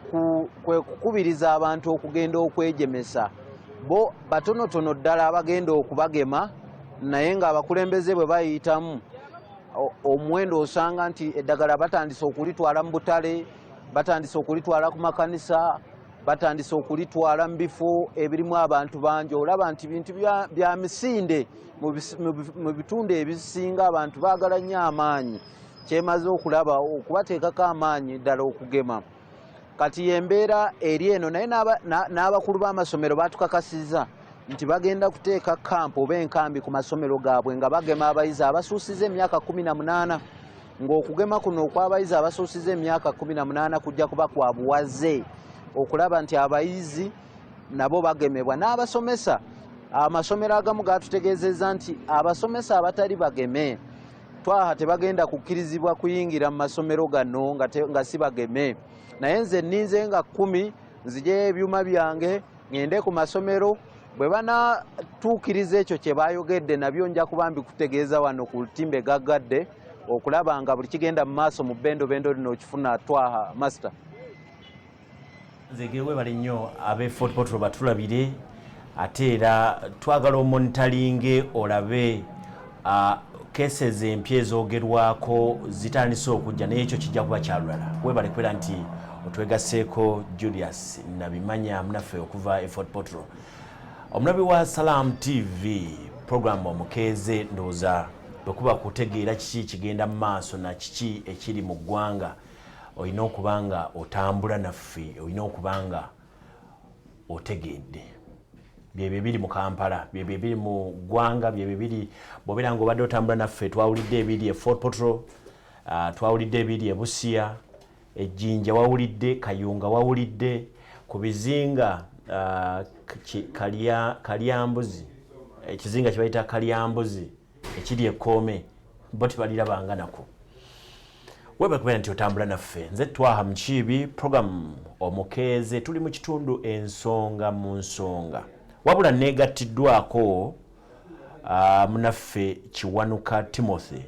kukubiriza abantu okugenda okwejemesa. Bo batonotono ddala abagenda okubagema, naye ng'abakulembeze bwe bayitamu omuwendo osanga nti eddagala batandise okulitwala mu butale, batandise okulitwala ku makanisa, batandise okulitwala mu bifo ebirimu abantu bangi. Olaba nti bintu bya misinde mu bitundu ebisinga abantu baagala nnyo amaanyi. Kyemaze okulaba okubateekako amaanyi ddala okugema. Kati embeera eri eno naye n'abakulu b'amasomero batukakasizza nti bagenda kuteeka kampu oba enkambi ku masomero gaabwe nga bagema abayizi abasuusiza emyaka 18, ng'okugema kuno okw'abayizi abasuusiza emyaka 18 kujja kuba kwa buwaze okulaba nti abayizi nabo bagemebwa. N'abasomesa, amasomero agamu gatutegeezezza nti abasomesa abatali bageme twaha tebagenda kukkirizibwa kuyingira mu masomero gano nga si bageme. Naye nze nninze nga 10 nzigyeyo ebyuma byange ngende ku masomero. Bwe banatuukiriza ekyo kye baayogedde nabyo nja kuba mbikutegeeza wano ku lutimbe gaggadde okulaba nga buli kigenda mu maaso mu bbendobendo lino okifuna twaha master. Nzegewe bali nnyo abe Fort Portal batulabire ate era twagala omonitalinge olabe cases empya ezoogerwako zitandise okujja naye ekyo kijja kuba kyalulala. Webale kwera nti otwegaseeko Julius Nabimanya munaffe okuva e Fort Portal. Omulabi wa Salam TV program Omukeeze ndowooza bwekuba kutegeera kiki kigenda mu maaso na kiki ekiri mu ggwanga olina okubanga otambula naffe, olina okubanga otegedde byebyo biri mu Kampala, byebyo biri mu ggwanga, byebyo biri bw'obeera ng'obadde otambula naffe. Twawulidde ebiri e Fort Portal, twawulidde ebiri e Busia, Ejjinja wawulidde, Kayunga wawulidde, ku bizinga Kalyambuzi, ekizinga kye bayita Kalyambuzi ekiri Ekkoome bo tebalirabanga nako. Weba kubeera nti otambula naffe. Nze Twaha Mukiibi, program Omukeeze, tuli mu kitundu ensonga mu nsonga. Wabula neegattiddwako munaffe Kiwanuka Timothy.